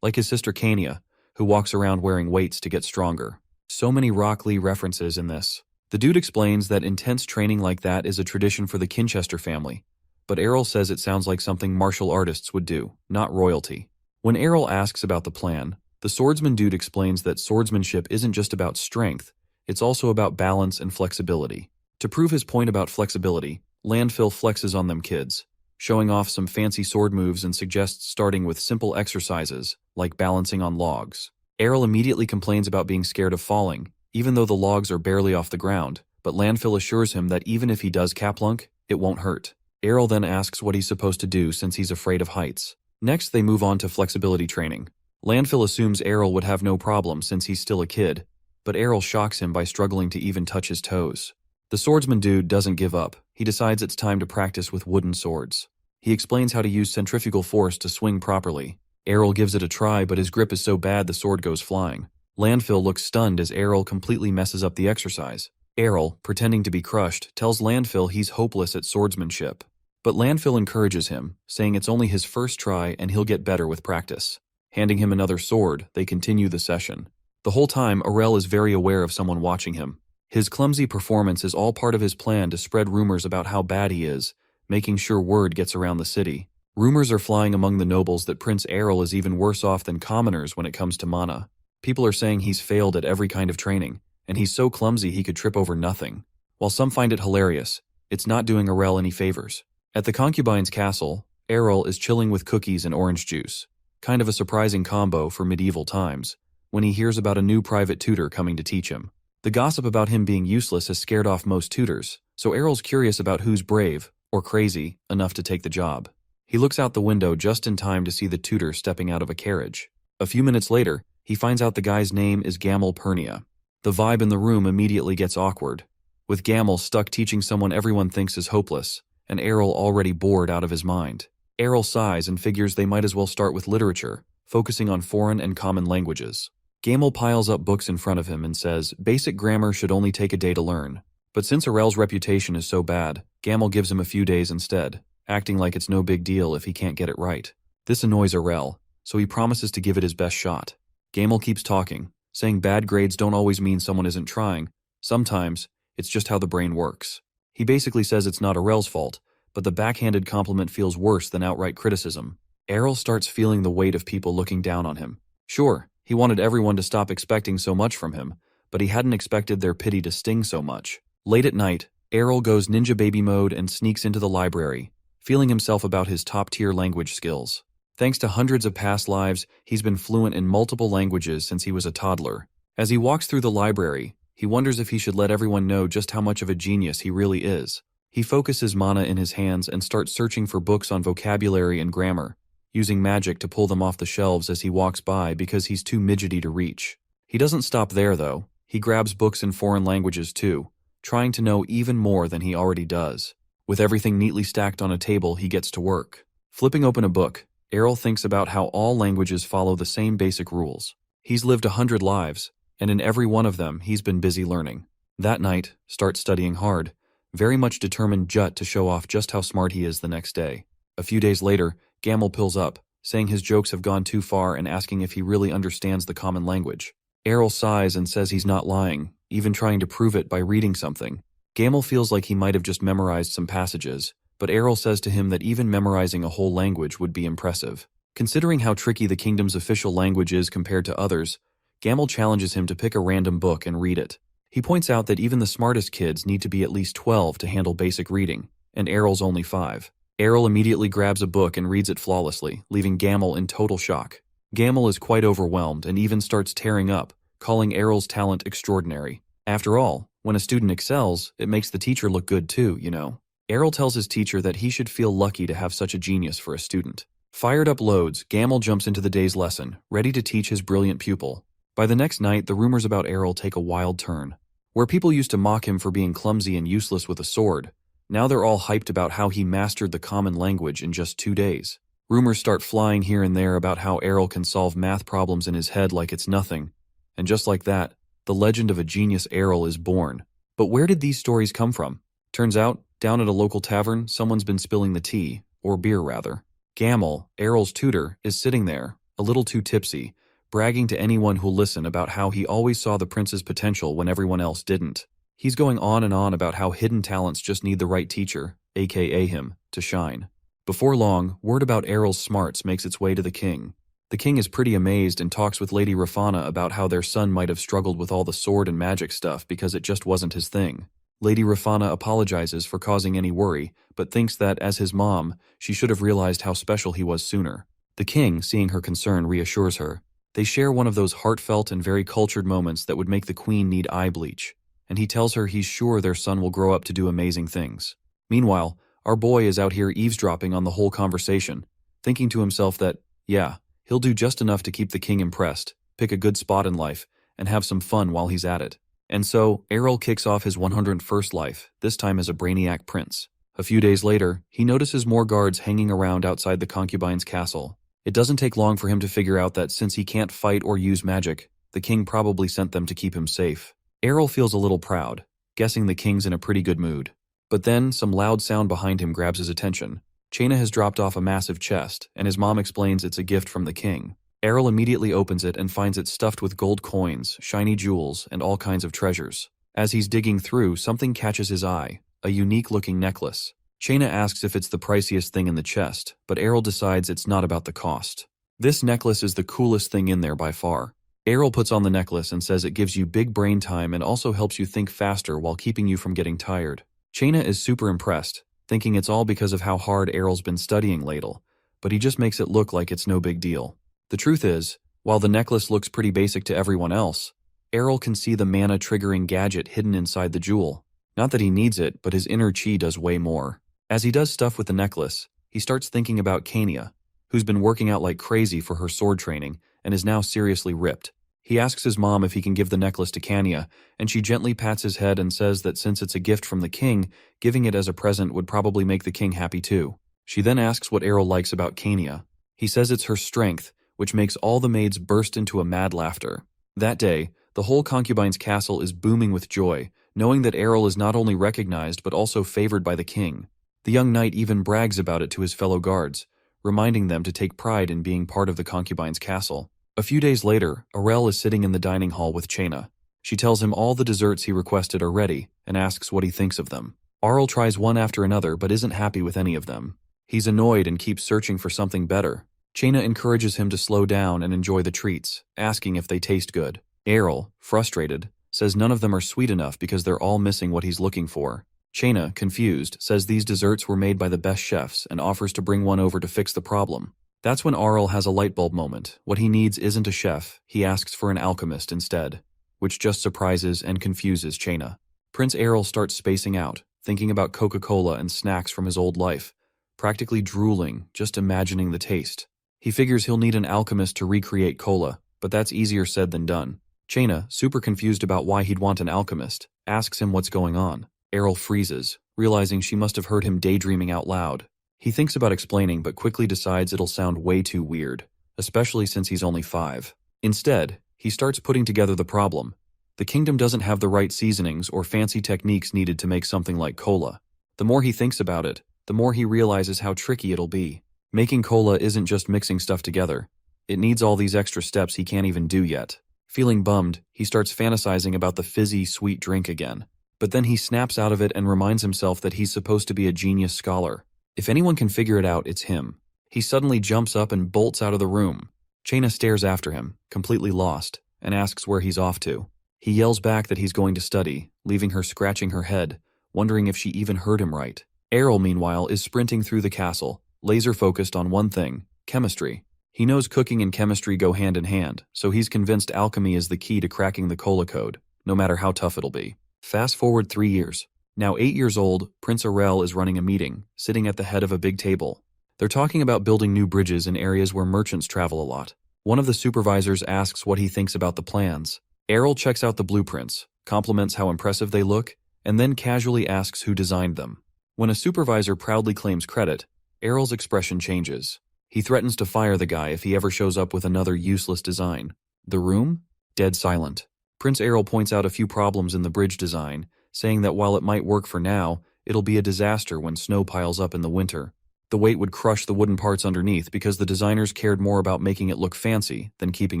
Like his sister Kania, who walks around wearing weights to get stronger. So many Rock Lee references in this. The dude explains that intense training like that is a tradition for the Kinchester family, but Errol says it sounds like something martial artists would do, not royalty. When Errol asks about the plan, the swordsman dude explains that swordsmanship isn't just about strength, it's also about balance and flexibility. To prove his point about flexibility, Landfill flexes on them kids, showing off some fancy sword moves and suggests starting with simple exercises, like balancing on logs. Errol immediately complains about being scared of falling, even though the logs are barely off the ground, but Landfill assures him that even if he does caplunk, it won't hurt. Errol then asks what he's supposed to do since he's afraid of heights. Next, they move on to flexibility training. Landfill assumes Errol would have no problem since he's still a kid, but Errol shocks him by struggling to even touch his toes. The swordsman dude doesn't give up. He decides it's time to practice with wooden swords. He explains how to use centrifugal force to swing properly. Errol gives it a try, but his grip is so bad the sword goes flying. Landfill looks stunned as Errol completely messes up the exercise. Errol, pretending to be crushed, tells Landfill he's hopeless at swordsmanship. But Landfill encourages him, saying it's only his first try and he'll get better with practice. Handing him another sword, they continue the session. The whole time, Errol is very aware of someone watching him. His clumsy performance is all part of his plan to spread rumors about how bad he is, making sure word gets around the city. Rumors are flying among the nobles that Prince Errol is even worse off than commoners when it comes to mana. People are saying he's failed at every kind of training, and he's so clumsy he could trip over nothing. While some find it hilarious, it's not doing Errol any favors. At the concubine's castle, Errol is chilling with cookies and orange juice. Kind of a surprising combo for medieval times, when he hears about a new private tutor coming to teach him. The gossip about him being useless has scared off most tutors, so Errol's curious about who's brave, or crazy, enough to take the job. He looks out the window just in time to see the tutor stepping out of a carriage. A few minutes later, he finds out the guy's name is Gamel Pernia. The vibe in the room immediately gets awkward, with Gamel stuck teaching someone everyone thinks is hopeless, and Errol already bored out of his mind. Errol sighs and figures they might as well start with literature, focusing on foreign and common languages. Gamel piles up books in front of him and says, basic grammar should only take a day to learn. But since Arel's reputation is so bad, Gamel gives him a few days instead, acting like it's no big deal if he can't get it right. This annoys Arel, so he promises to give it his best shot. Gamel keeps talking, saying bad grades don't always mean someone isn't trying. Sometimes, it's just how the brain works. He basically says it's not Arel's fault, but the backhanded compliment feels worse than outright criticism. Arel starts feeling the weight of people looking down on him. Sure, he wanted everyone to stop expecting so much from him, but he hadn't expected their pity to sting so much. Late at night, Arel goes ninja baby mode and sneaks into the library, feeling himself about his top-tier language skills. Thanks to hundreds of past lives, he's been fluent in multiple languages since he was a toddler. As he walks through the library, he wonders if he should let everyone know just how much of a genius he really is. He focuses mana in his hands and starts searching for books on vocabulary and grammar, using magic to pull them off the shelves as he walks by because he's too midgety to reach. He doesn't stop there, though. He grabs books in foreign languages, too, trying to know even more than he already does. With everything neatly stacked on a table, he gets to work. Flipping open a book, Arel thinks about how all languages follow the same basic rules. He's lived 100 lives, and in every one of them, he's been busy learning. That night, starts studying hard, very much determined to show off just how smart he is the next day. A few days later, Gamel pills up, saying his jokes have gone too far and asking if he really understands the common language. Arel sighs and says he's not lying, even trying to prove it by reading something. Gamel feels like he might have just memorized some passages, but Arel says to him that even memorizing a whole language would be impressive. Considering how tricky the kingdom's official language is compared to others, Gamel challenges him to pick a random book and read it. He points out that even the smartest kids need to be at least 12 to handle basic reading, and Arel's only 5. Arel immediately grabs a book and reads it flawlessly, leaving Gamel in total shock. Gamel is quite overwhelmed and even starts tearing up, calling Arel's talent extraordinary. After all, when a student excels, it makes the teacher look good too, you know. Arel tells his teacher that he should feel lucky to have such a genius for a student. Fired up loads, Gamel jumps into the day's lesson, ready to teach his brilliant pupil. By the next night, the rumors about Arel take a wild turn. Where people used to mock him for being clumsy and useless with a sword, now they're all hyped about how he mastered the common language in just 2 days. Rumors start flying here and there about how Arel can solve math problems in his head like it's nothing. And just like that, the legend of a genius Arel is born. But where did these stories come from? Turns out, down at a local tavern, someone's been spilling the tea, or beer rather. Gamel, Arel's tutor, is sitting there, a little too tipsy, bragging to anyone who'll listen about how he always saw the prince's potential when everyone else didn't. He's going on and on about how hidden talents just need the right teacher, aka him, to shine. Before long, word about Arel's smarts makes its way to the king. The king is pretty amazed and talks with Lady Rafana about how their son might have struggled with all the sword and magic stuff because it just wasn't his thing. Lady Rafana apologizes for causing any worry, but thinks that, as his mom, she should have realized how special he was sooner. The king, seeing her concern, reassures her. They share one of those heartfelt and very cultured moments that would make the queen need eye bleach, and he tells her he's sure their son will grow up to do amazing things. Meanwhile, our boy is out here eavesdropping on the whole conversation, thinking to himself that, yeah, he'll do just enough to keep the king impressed, pick a good spot in life, and have some fun while he's at it. And so, Arel kicks off his 101st life, this time as a brainiac prince. A few days later, he notices more guards hanging around outside the concubine's castle. It doesn't take long for him to figure out that since he can't fight or use magic, the king probably sent them to keep him safe. Arel feels a little proud, guessing the king's in a pretty good mood. But then, some loud sound behind him grabs his attention. Chaina has dropped off a massive chest, and his mom explains it's a gift from the king. Arel immediately opens it and finds it stuffed with gold coins, shiny jewels, and all kinds of treasures. As he's digging through, something catches his eye, a unique-looking necklace. Chaina asks if it's the priciest thing in the chest, but Arel decides it's not about the cost. This necklace is the coolest thing in there by far. Arel puts on the necklace and says it gives you big brain time and also helps you think faster while keeping you from getting tired. Chaina is super impressed, thinking it's all because of how hard Arel's been studying lately, but he just makes it look like it's no big deal. The truth is, while the necklace looks pretty basic to everyone else, Arel can see the mana-triggering gadget hidden inside the jewel. Not that he needs it, but his inner chi does way more. As he does stuff with the necklace, he starts thinking about Kania, who's been working out like crazy for her sword training and is now seriously ripped. He asks his mom if he can give the necklace to Kania, and she gently pats his head and says that since it's a gift from the king, giving it as a present would probably make the king happy too. She then asks what Arel likes about Kania. He says it's her strength, which makes all the maids burst into a mad laughter. That day, the whole concubine's castle is booming with joy, knowing that Errol is not only recognized but also favored by the king. The young knight even brags about it to his fellow guards, reminding them to take pride in being part of the concubine's castle. A few days later, Errol is sitting in the dining hall with Chaina. She tells him all the desserts he requested are ready and asks what he thinks of them. Errol tries one after another but isn't happy with any of them. He's annoyed and keeps searching for something better. Chaina encourages him to slow down and enjoy the treats, asking if they taste good. Errol, frustrated, says none of them are sweet enough because they're all missing what he's looking for. Chaina, confused, says these desserts were made by the best chefs and offers to bring one over to fix the problem. That's when Errol has a light bulb moment. What he needs isn't a chef, he asks for an alchemist instead, which just surprises and confuses Chaina. Prince Errol starts spacing out, thinking about Coca-Cola and snacks from his old life, practically drooling, just imagining the taste. He figures he'll need an alchemist to recreate cola, but that's easier said than done. Chaina, super confused about why he'd want an alchemist, asks him what's going on. Errol freezes, realizing she must have heard him daydreaming out loud. He thinks about explaining but quickly decides it'll sound way too weird, especially since he's only 5. Instead, he starts putting together the problem. The kingdom doesn't have the right seasonings or fancy techniques needed to make something like cola. The more he thinks about it, the more he realizes how tricky it'll be. Making cola isn't just mixing stuff together. It needs all these extra steps he can't even do yet. Feeling bummed, he starts fantasizing about the fizzy, sweet drink again. But then he snaps out of it and reminds himself that he's supposed to be a genius scholar. If anyone can figure it out, it's him. He suddenly jumps up and bolts out of the room. Chaina stares after him, completely lost, and asks where he's off to. He yells back that he's going to study, leaving her scratching her head, wondering if she even heard him right. Errol, meanwhile, is sprinting through the castle, laser-focused on one thing: chemistry. He knows cooking and chemistry go hand in hand, so he's convinced alchemy is the key to cracking the cola code, no matter how tough it'll be. Fast forward 3 years. Now 8 years old, Prince Errol is running a meeting, sitting at the head of a big table. They're talking about building new bridges in areas where merchants travel a lot. One of the supervisors asks what he thinks about the plans. Errol checks out the blueprints, compliments how impressive they look, and then casually asks who designed them. When a supervisor proudly claims credit, Errol's expression changes. He threatens to fire the guy if he ever shows up with another useless design. The room? Dead silent. Prince Errol points out a few problems in the bridge design, saying that while it might work for now, it'll be a disaster when snow piles up in the winter. The weight would crush the wooden parts underneath because the designers cared more about making it look fancy than keeping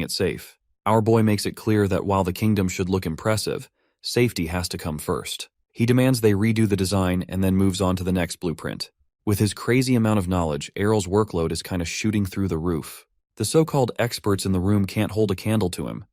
it safe. Our boy makes it clear that while the kingdom should look impressive, safety has to come first. He demands they redo the design and then moves on to the next blueprint. With his crazy amount of knowledge, Errol's workload is kind of shooting through the roof. The so-called experts in the room can't hold a candle to him,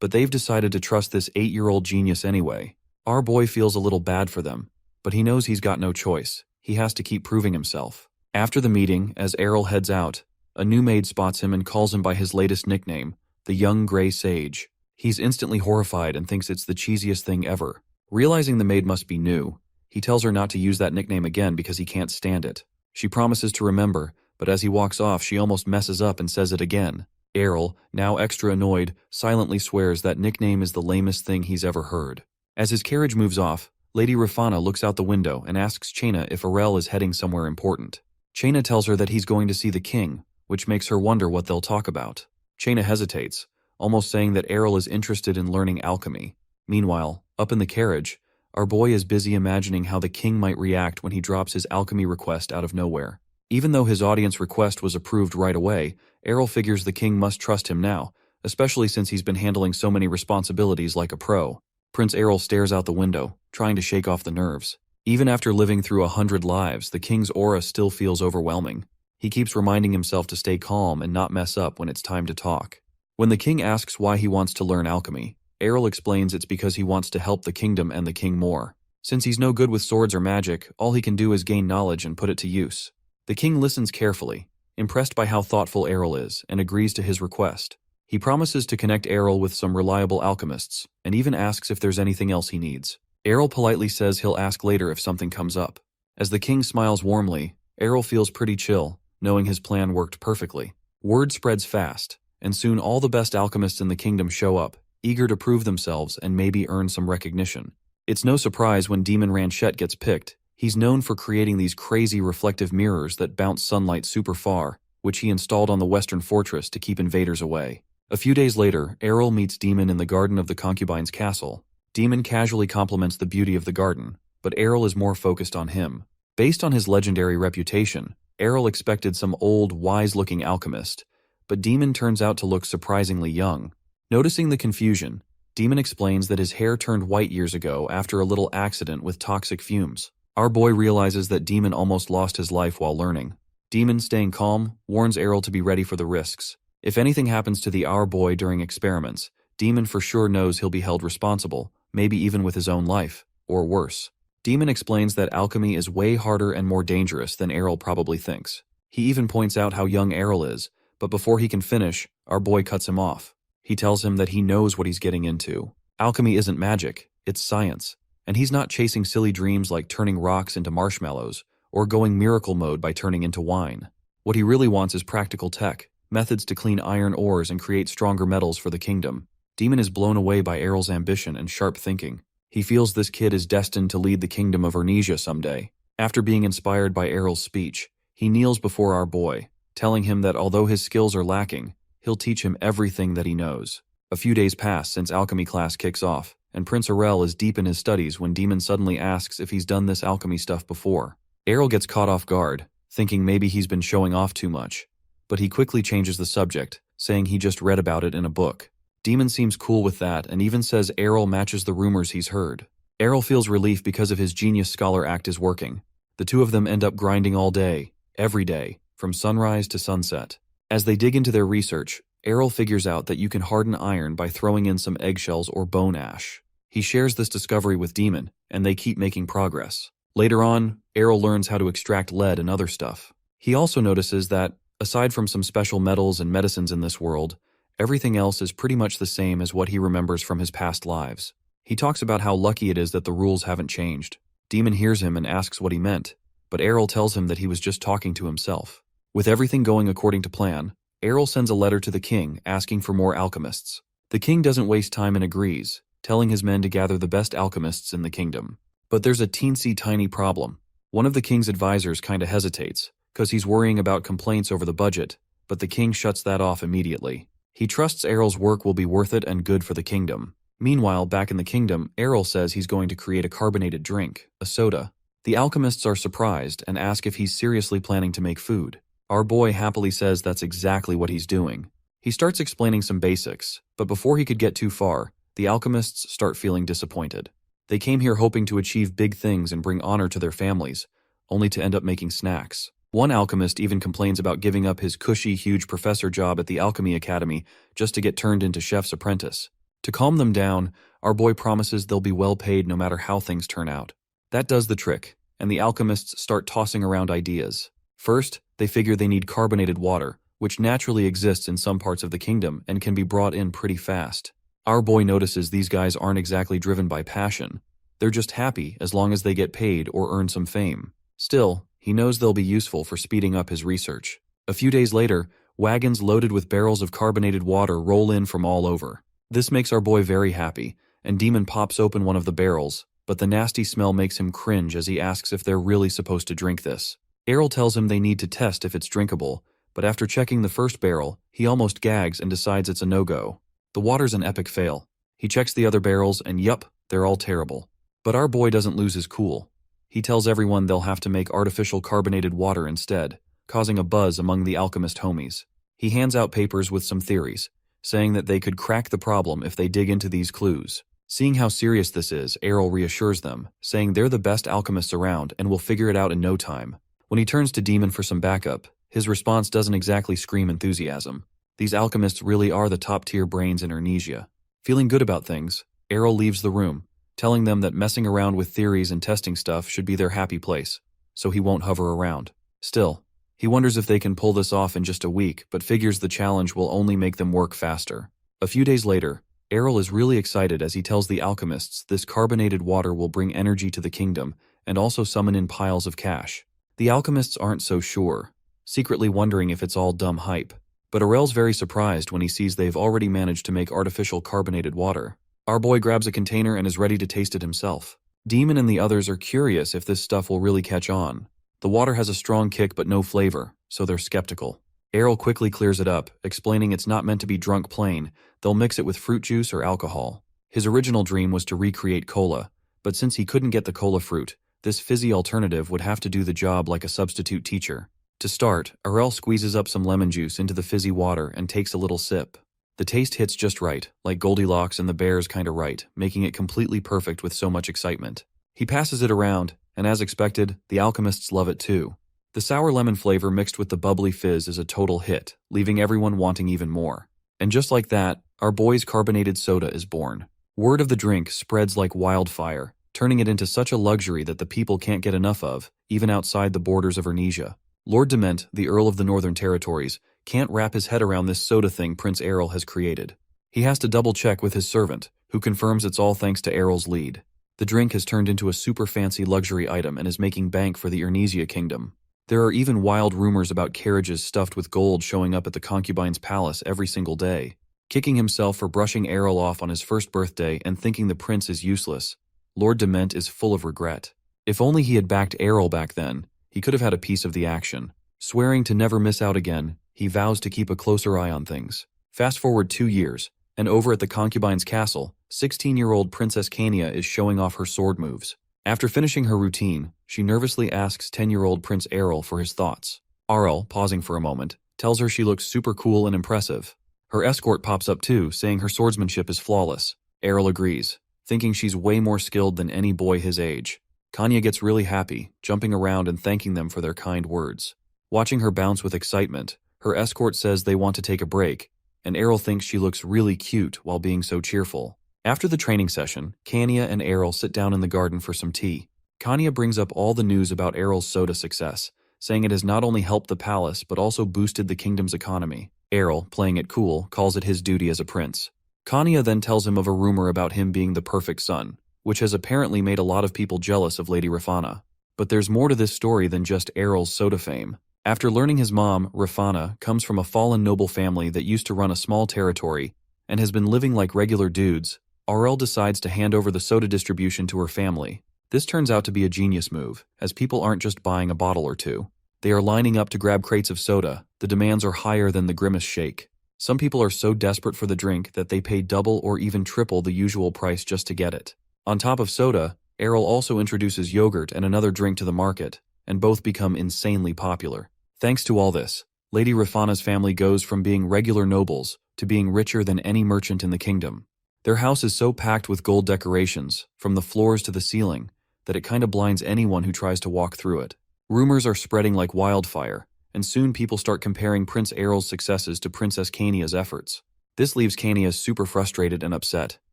but they've decided to trust this 8-year-old genius anyway. Our boy feels a little bad for them, but he knows he's got no choice. He has to keep proving himself. After the meeting, as Errol heads out, a new maid spots him and calls him by his latest nickname, the Young Gray Sage. He's instantly horrified and thinks it's the cheesiest thing ever. Realizing the maid must be new, he tells her not to use that nickname again because he can't stand it. She promises to remember, but as he walks off, she almost messes up and says it again. Errol, now extra annoyed, silently swears that nickname is the lamest thing he's ever heard. As his carriage moves off, Lady Rafana looks out the window and asks Chaina if Errol is heading somewhere important. Chaina tells her that he's going to see the king, which makes her wonder what they'll talk about. Chaina hesitates, almost saying that Errol is interested in learning alchemy. Meanwhile, up in the carriage, our boy is busy imagining how the king might react when he drops his alchemy request out of nowhere. Even though his audience request was approved right away, Errol figures the king must trust him now, especially since he's been handling so many responsibilities like a pro. Prince Errol stares out the window, trying to shake off the nerves. Even after living through 100 lives, the king's aura still feels overwhelming. He keeps reminding himself to stay calm and not mess up when it's time to talk. When the king asks why he wants to learn alchemy, Errol explains it's because he wants to help the kingdom and the king more. Since he's no good with swords or magic, all he can do is gain knowledge and put it to use. The king listens carefully, impressed by how thoughtful Errol is, and agrees to his request. He promises to connect Errol with some reliable alchemists, and even asks if there's anything else he needs. Errol politely says he'll ask later if something comes up. As the king smiles warmly, Errol feels pretty chill, knowing his plan worked perfectly. Word spreads fast, and soon all the best alchemists in the kingdom show up, eager to prove themselves and maybe earn some recognition. It's no surprise when Demon Ranchette gets picked. He's known for creating these crazy reflective mirrors that bounce sunlight super far, which he installed on the western fortress to keep invaders away. A few days later, Errol meets Demon in the garden of the concubine's castle. Demon casually compliments the beauty of the garden, but Errol is more focused on him. Based on his legendary reputation, Errol expected some old, wise-looking alchemist, but Demon turns out to look surprisingly young. Noticing the confusion, Demon explains that his hair turned white years ago after a little accident with toxic fumes. Our boy realizes that Demon almost lost his life while learning. Demon, staying calm, warns Errol to be ready for the risks. If anything happens to our boy during experiments, Demon for sure knows he'll be held responsible, maybe even with his own life, or worse. Demon explains that alchemy is way harder and more dangerous than Errol probably thinks. He even points out how young Errol is, but before he can finish, our boy cuts him off. He tells him that he knows what he's getting into. Alchemy isn't magic, it's science, and he's not chasing silly dreams like turning rocks into marshmallows, or going miracle mode by turning into wine. What he really wants is practical tech, methods to clean iron ores and create stronger metals for the kingdom. Demon is blown away by Errol's ambition and sharp thinking. He feels this kid is destined to lead the kingdom of Ernesia someday. After being inspired by Errol's speech, he kneels before our boy, telling him that although his skills are lacking, he'll teach him everything that he knows. A few days pass since alchemy class kicks off, and Prince Errol is deep in his studies when Demon suddenly asks if he's done this alchemy stuff before. Errol gets caught off guard, thinking maybe he's been showing off too much, but he quickly changes the subject, saying he just read about it in a book. Demon seems cool with that and even says Errol matches the rumors he's heard. Errol feels relief because of his genius scholar act is working. The two of them end up grinding all day, every day, from sunrise to sunset. As they dig into their research, Errol figures out that you can harden iron by throwing in some eggshells or bone ash. He shares this discovery with Demon, and they keep making progress. Later on, Errol learns how to extract lead and other stuff. He also notices that, aside from some special metals and medicines in this world, everything else is pretty much the same as what he remembers from his past lives. He talks about how lucky it is that the rules haven't changed. Demon hears him and asks what he meant, but Errol tells him that he was just talking to himself. With everything going according to plan, Errol sends a letter to the king asking for more alchemists. The king doesn't waste time and agrees, telling his men to gather the best alchemists in the kingdom. But there's a teensy tiny problem. One of the king's advisors kinda hesitates, cause he's worrying about complaints over the budget, but the king shuts that off immediately. He trusts Errol's work will be worth it and good for the kingdom. Meanwhile, back in the kingdom, Errol says he's going to create a carbonated drink, a soda. The alchemists are surprised and ask if he's seriously planning to make food. Our boy happily says that's exactly what he's doing. He starts explaining some basics, but before he could get too far, the alchemists start feeling disappointed. They came here hoping to achieve big things and bring honor to their families, only to end up making snacks. One alchemist even complains about giving up his cushy, huge professor job at the Alchemy Academy just to get turned into chef's apprentice. To calm them down, our boy promises they'll be well paid no matter how things turn out. That does the trick, and the alchemists start tossing around ideas. First, they figure they need carbonated water, which naturally exists in some parts of the kingdom and can be brought in pretty fast. Our boy notices these guys aren't exactly driven by passion. They're just happy as long as they get paid or earn some fame. Still, he knows they'll be useful for speeding up his research. A few days later, wagons loaded with barrels of carbonated water roll in from all over. This makes our boy very happy, and Demon pops open one of the barrels, but the nasty smell makes him cringe as he asks if they're really supposed to drink this. Errol tells him they need to test if it's drinkable, but after checking the first barrel, he almost gags and decides it's a no-go. The water's an epic fail. He checks the other barrels and yup, they're all terrible. But our boy doesn't lose his cool. He tells everyone they'll have to make artificial carbonated water instead, causing a buzz among the alchemist homies. He hands out papers with some theories, saying that they could crack the problem if they dig into these clues. Seeing how serious this is, Errol reassures them, saying they're the best alchemists around and will figure it out in no time. When he turns to Demon for some backup, his response doesn't exactly scream enthusiasm. These alchemists really are the top-tier brains in Ernesia. Feeling good about things, Errol leaves the room, telling them that messing around with theories and testing stuff should be their happy place, so he won't hover around. Still, he wonders if they can pull this off in just a week, but figures the challenge will only make them work faster. A few days later, Errol is really excited as he tells the alchemists this carbonated water will bring energy to the kingdom and also summon in piles of cash. The alchemists aren't so sure, secretly wondering if it's all dumb hype. But Errol's very surprised when he sees they've already managed to make artificial carbonated water. Our boy grabs a container and is ready to taste it himself. Demon and the others are curious if this stuff will really catch on. The water has a strong kick but no flavor, so they're skeptical. Errol quickly clears it up, explaining it's not meant to be drunk plain, they'll mix it with fruit juice or alcohol. His original dream was to recreate cola, but since he couldn't get the cola fruit, this fizzy alternative would have to do the job like a substitute teacher. To start, Errol squeezes up some lemon juice into the fizzy water and takes a little sip. The taste hits just right, like Goldilocks and the Bears kinda right, making it completely perfect with so much excitement. He passes it around, and as expected, the alchemists love it too. The sour lemon flavor mixed with the bubbly fizz is a total hit, leaving everyone wanting even more. And just like that, our boy's carbonated soda is born. Word of the drink spreads like wildfire, turning it into such a luxury that the people can't get enough of, even outside the borders of Ernesia. Lord Dement, the Earl of the Northern Territories, can't wrap his head around this soda thing Prince Errol has created. He has to double-check with his servant, who confirms it's all thanks to Errol's lead. The drink has turned into a super fancy luxury item and is making bank for the Ernesia kingdom. There are even wild rumors about carriages stuffed with gold showing up at the concubine's palace every single day. Kicking himself for brushing Errol off on his first birthday and thinking the prince is useless, Lord Dement is full of regret. If only he had backed Errol back then, he could have had a piece of the action. Swearing to never miss out again, he vows to keep a closer eye on things. Fast forward 2 years, and over at the concubine's castle, 16-year-old Princess Kania is showing off her sword moves. After finishing her routine, she nervously asks 10-year-old Prince Errol for his thoughts. Errol, pausing for a moment, tells her she looks super cool and impressive. Her escort pops up too, saying her swordsmanship is flawless. Errol agrees, thinking she's way more skilled than any boy his age. Kanya gets really happy, jumping around and thanking them for their kind words. Watching her bounce with excitement, her escort says they want to take a break, and Errol thinks she looks really cute while being so cheerful. After the training session, Kanya and Errol sit down in the garden for some tea. Kanya brings up all the news about Errol's soda success, saying it has not only helped the palace but also boosted the kingdom's economy. Errol, playing it cool, calls it his duty as a prince. Kanya then tells him of a rumor about him being the perfect son, which has apparently made a lot of people jealous of Lady Rafana. But there's more to this story than just Errol's soda fame. After learning his mom, Rafana, comes from a fallen noble family that used to run a small territory and has been living like regular dudes, Errol decides to hand over the soda distribution to her family. This turns out to be a genius move, as people aren't just buying a bottle or two. They are lining up to grab crates of soda. The demands are higher than the Grimace shake. Some people are so desperate for the drink that they pay double or even triple the usual price just to get it. On top of soda, Errol also introduces yogurt and another drink to the market, and both become insanely popular. Thanks to all this, Lady Rafana's family goes from being regular nobles to being richer than any merchant in the kingdom. Their house is so packed with gold decorations, from the floors to the ceiling, that it kinda blinds anyone who tries to walk through it. Rumors are spreading like wildfire, and soon people start comparing Prince Errol's successes to Princess Kania's efforts. This leaves Kania super frustrated and upset.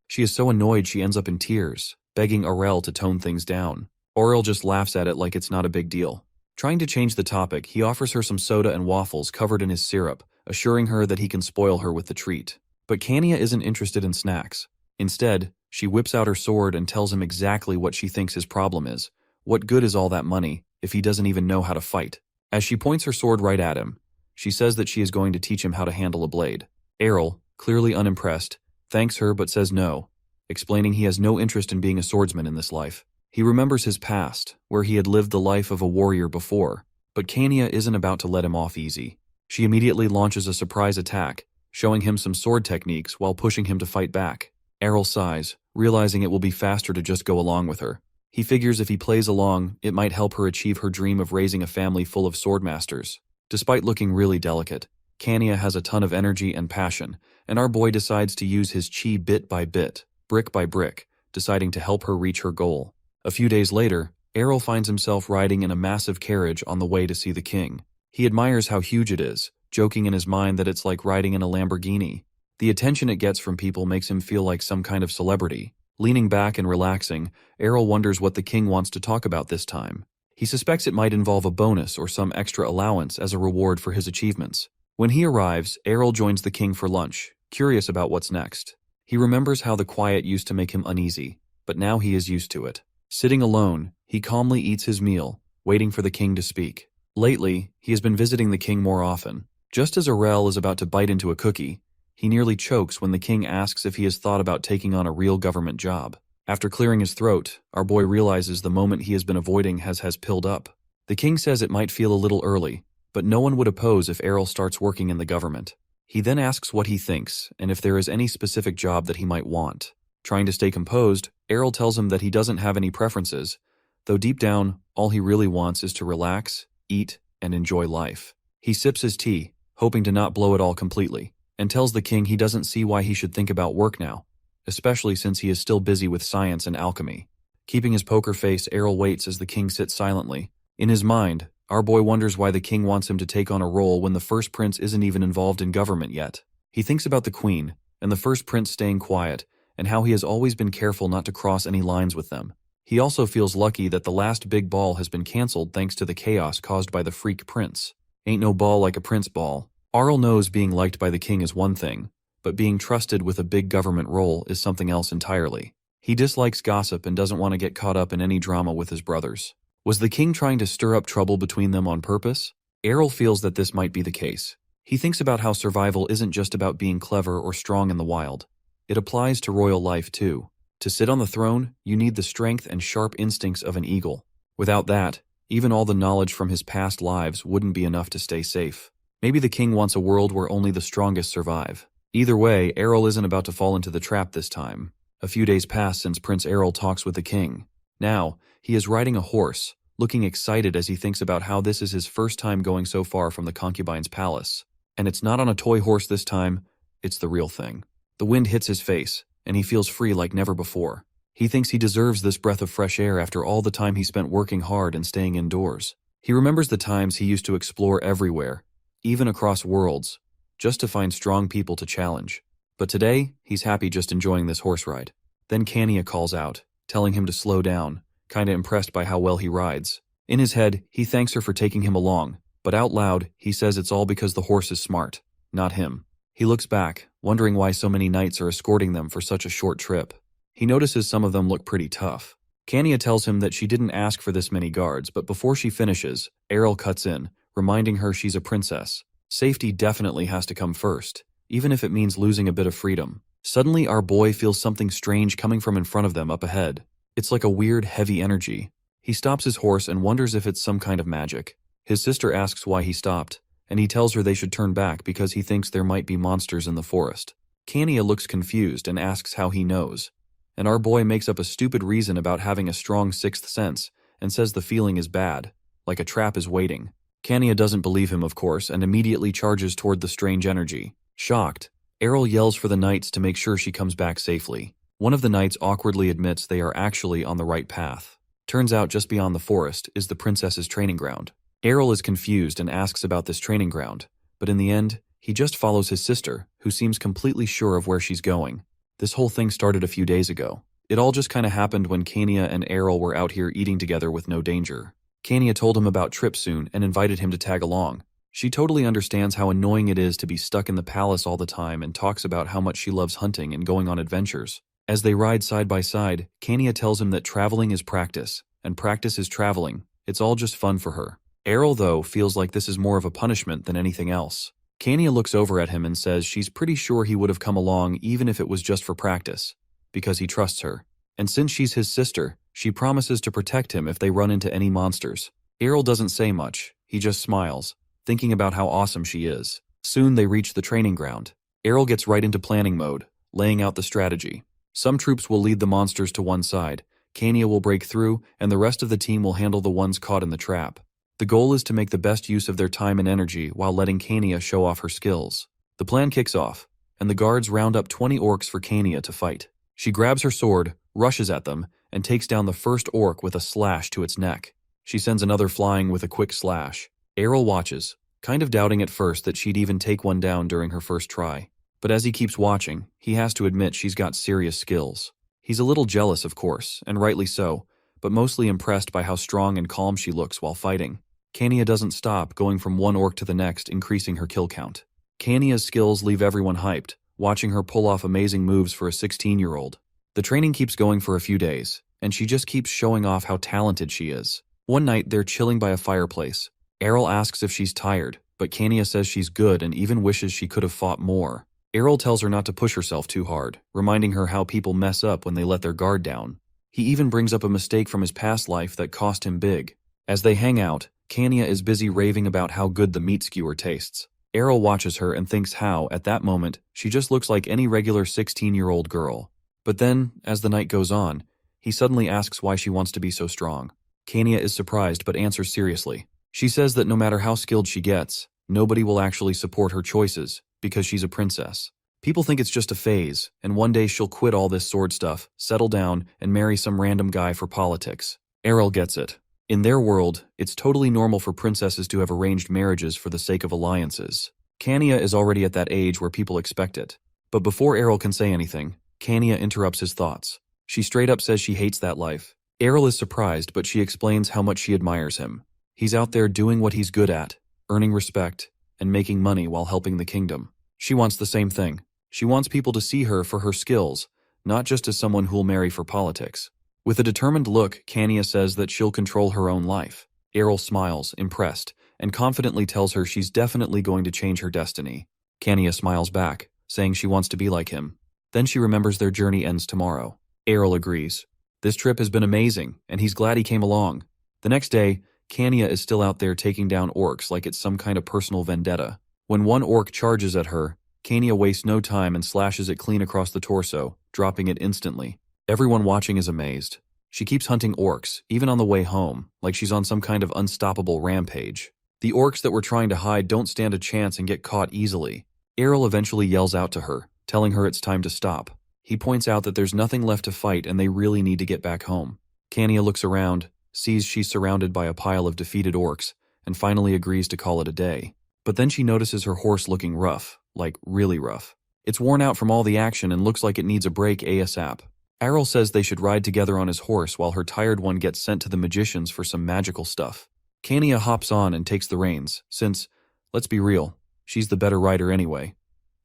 She is so annoyed she ends up in tears, begging Errol to tone things down. Errol just laughs at it like it's not a big deal. Trying to change the topic, he offers her some soda and waffles covered in his syrup, assuring her that he can spoil her with the treat. But Kania isn't interested in snacks. Instead, she whips out her sword and tells him exactly what she thinks his problem is. What good is all that money if he doesn't even know how to fight? As she points her sword right at him, she says that she is going to teach him how to handle a blade. Errol, clearly unimpressed, thanks her but says no, explaining he has no interest in being a swordsman in this life. He remembers his past, where he had lived the life of a warrior before, but Kania isn't about to let him off easy. She immediately launches a surprise attack, showing him some sword techniques while pushing him to fight back. Errol sighs, realizing it will be faster to just go along with her. He figures if he plays along, it might help her achieve her dream of raising a family full of swordmasters. Despite looking really delicate, Kania has a ton of energy and passion, and our boy decides to use his chi bit by bit, brick by brick, deciding to help her reach her goal. A few days later, Errol finds himself riding in a massive carriage on the way to see the king. He admires how huge it is, joking in his mind that it's like riding in a Lamborghini. The attention it gets from people makes him feel like some kind of celebrity. Leaning back and relaxing, Errol wonders what the king wants to talk about this time. He suspects it might involve a bonus or some extra allowance as a reward for his achievements. When he arrives, Errol joins the king for lunch, curious about what's next. He remembers how the quiet used to make him uneasy, but now he is used to it. Sitting alone, he calmly eats his meal, waiting for the king to speak. Lately, he has been visiting the king more often. Just as Errol is about to bite into a cookie, he nearly chokes when the king asks if he has thought about taking on a real government job. After clearing his throat, our boy realizes the moment he has been avoiding has pilled up. The king says it might feel a little early, but no one would oppose if Errol starts working in the government. He then asks what he thinks and if there is any specific job that he might want. Trying to stay composed, Errol tells him that he doesn't have any preferences, though deep down, all he really wants is to relax, eat, and enjoy life. He sips his tea, hoping to not blow it all completely, and tells the king he doesn't see why he should think about work now, especially since he is still busy with science and alchemy. Keeping his poker face, Errol waits as the king sits silently. In his mind, our boy wonders why the king wants him to take on a role when the first prince isn't even involved in government yet. He thinks about the queen, and the first prince staying quiet, and how he has always been careful not to cross any lines with them. He also feels lucky that the last big ball has been cancelled thanks to the chaos caused by the freak prince. Ain't no ball like a prince ball. Errol knows being liked by the king is one thing, but being trusted with a big government role is something else entirely. He dislikes gossip and doesn't want to get caught up in any drama with his brothers. Was the king trying to stir up trouble between them on purpose? Errol feels that this might be the case. He thinks about how survival isn't just about being clever or strong in the wild. It applies to royal life too. To sit on the throne, you need the strength and sharp instincts of an eagle. Without that, even all the knowledge from his past lives wouldn't be enough to stay safe. Maybe the king wants a world where only the strongest survive. Either way, Errol isn't about to fall into the trap this time. A few days pass since Prince Errol talks with the king. Now, he is riding a horse, looking excited as he thinks about how this is his first time going so far from the concubine's palace. And it's not on a toy horse this time, it's the real thing. The wind hits his face, and he feels free like never before. He thinks he deserves this breath of fresh air after all the time he spent working hard and staying indoors. He remembers the times he used to explore everywhere, even across worlds, just to find strong people to challenge. But today, he's happy just enjoying this horse ride. Then Kania calls out, telling him to slow down, kinda impressed by how well he rides. In his head, he thanks her for taking him along, but out loud, he says it's all because the horse is smart, not him. He looks back, wondering why so many knights are escorting them for such a short trip. He notices some of them look pretty tough. Kania tells him that she didn't ask for this many guards, but before she finishes, Errol cuts in, reminding her she's a princess. Safety definitely has to come first, even if it means losing a bit of freedom. Suddenly, our boy feels something strange coming from in front of them up ahead. It's like a weird, heavy energy. He stops his horse and wonders if it's some kind of magic. His sister asks why he stopped, and he tells her they should turn back because he thinks there might be monsters in the forest. Kania looks confused and asks how he knows. And our boy makes up a stupid reason about having a strong sixth sense and says the feeling is bad, like a trap is waiting. Kania doesn't believe him, of course, and immediately charges toward the strange energy. Shocked, Errol yells for the knights to make sure she comes back safely. One of the knights awkwardly admits they are actually on the right path. Turns out just beyond the forest is the princess's training ground. Errol is confused and asks about this training ground, but in the end, he just follows his sister, who seems completely sure of where she's going. This whole thing started a few days ago. It all just kinda happened when Kania and Errol were out here eating together with no danger. Kania told him about Trip soon and invited him to tag along. She totally understands how annoying it is to be stuck in the palace all the time and talks about how much she loves hunting and going on adventures. As they ride side by side, Kania tells him that traveling is practice, and practice is traveling. It's all just fun for her. Errol, though, feels like this is more of a punishment than anything else. Kania looks over at him and says she's pretty sure he would have come along even if it was just for practice, because he trusts her. And since she's his sister, she promises to protect him if they run into any monsters. Errol doesn't say much, he just smiles, thinking about how awesome she is. Soon they reach the training ground. Errol gets right into planning mode, laying out the strategy. Some troops will lead the monsters to one side, Kania will break through, and the rest of the team will handle the ones caught in the trap. The goal is to make the best use of their time and energy while letting Kania show off her skills. The plan kicks off, and the guards round up 20 orcs for Kania to fight. She grabs her sword, rushes at them, and takes down the first orc with a slash to its neck. She sends another flying with a quick slash. Errol watches, kind of doubting at first that she'd even take one down during her first try. But as he keeps watching, he has to admit she's got serious skills. He's a little jealous, of course, and rightly so, but mostly impressed by how strong and calm she looks while fighting. Kania doesn't stop, going from one orc to the next, increasing her kill count. Kania's skills leave everyone hyped, watching her pull off amazing moves for a 16-year-old. The training keeps going for a few days, and she just keeps showing off how talented she is. One night, they're chilling by a fireplace. Errol asks if she's tired, but Kania says she's good and even wishes she could have fought more. Errol tells her not to push herself too hard, reminding her how people mess up when they let their guard down. He even brings up a mistake from his past life that cost him big. As they hang out, Kania is busy raving about how good the meat skewer tastes. Errol watches her and thinks how, at that moment, she just looks like any regular 16-year-old girl. But then, as the night goes on, he suddenly asks why she wants to be so strong. Kania is surprised but answers seriously. She says that no matter how skilled she gets, nobody will actually support her choices because she's a princess. People think it's just a phase, and one day she'll quit all this sword stuff, settle down, and marry some random guy for politics. Errol gets it. In their world, it's totally normal for princesses to have arranged marriages for the sake of alliances. Kania is already at that age where people expect it. But before Errol can say anything, Kania interrupts his thoughts. She straight up says she hates that life. Errol is surprised, but she explains how much she admires him. He's out there doing what he's good at, earning respect, and making money while helping the kingdom. She wants the same thing. She wants people to see her for her skills, not just as someone who'll marry for politics. With a determined look, Kania says that she'll control her own life. Errol smiles, impressed, and confidently tells her she's definitely going to change her destiny. Kania smiles back, saying she wants to be like him. Then she remembers their journey ends tomorrow. Errol agrees. This trip has been amazing, and he's glad he came along. The next day, Kania is still out there taking down orcs like it's some kind of personal vendetta. When one orc charges at her, Kania wastes no time and slashes it clean across the torso, dropping it instantly. Everyone watching is amazed. She keeps hunting orcs, even on the way home, like she's on some kind of unstoppable rampage. The orcs that were trying to hide don't stand a chance and get caught easily. Errol eventually yells out to her, telling her it's time to stop. He points out that there's nothing left to fight and they really need to get back home. Kania looks around, sees she's surrounded by a pile of defeated orcs, and finally agrees to call it a day. But then she notices her horse looking rough, like really rough. It's worn out from all the action and looks like it needs a break ASAP. Errol says they should ride together on his horse while her tired one gets sent to the magicians for some magical stuff. Kania hops on and takes the reins, since, let's be real, she's the better rider anyway.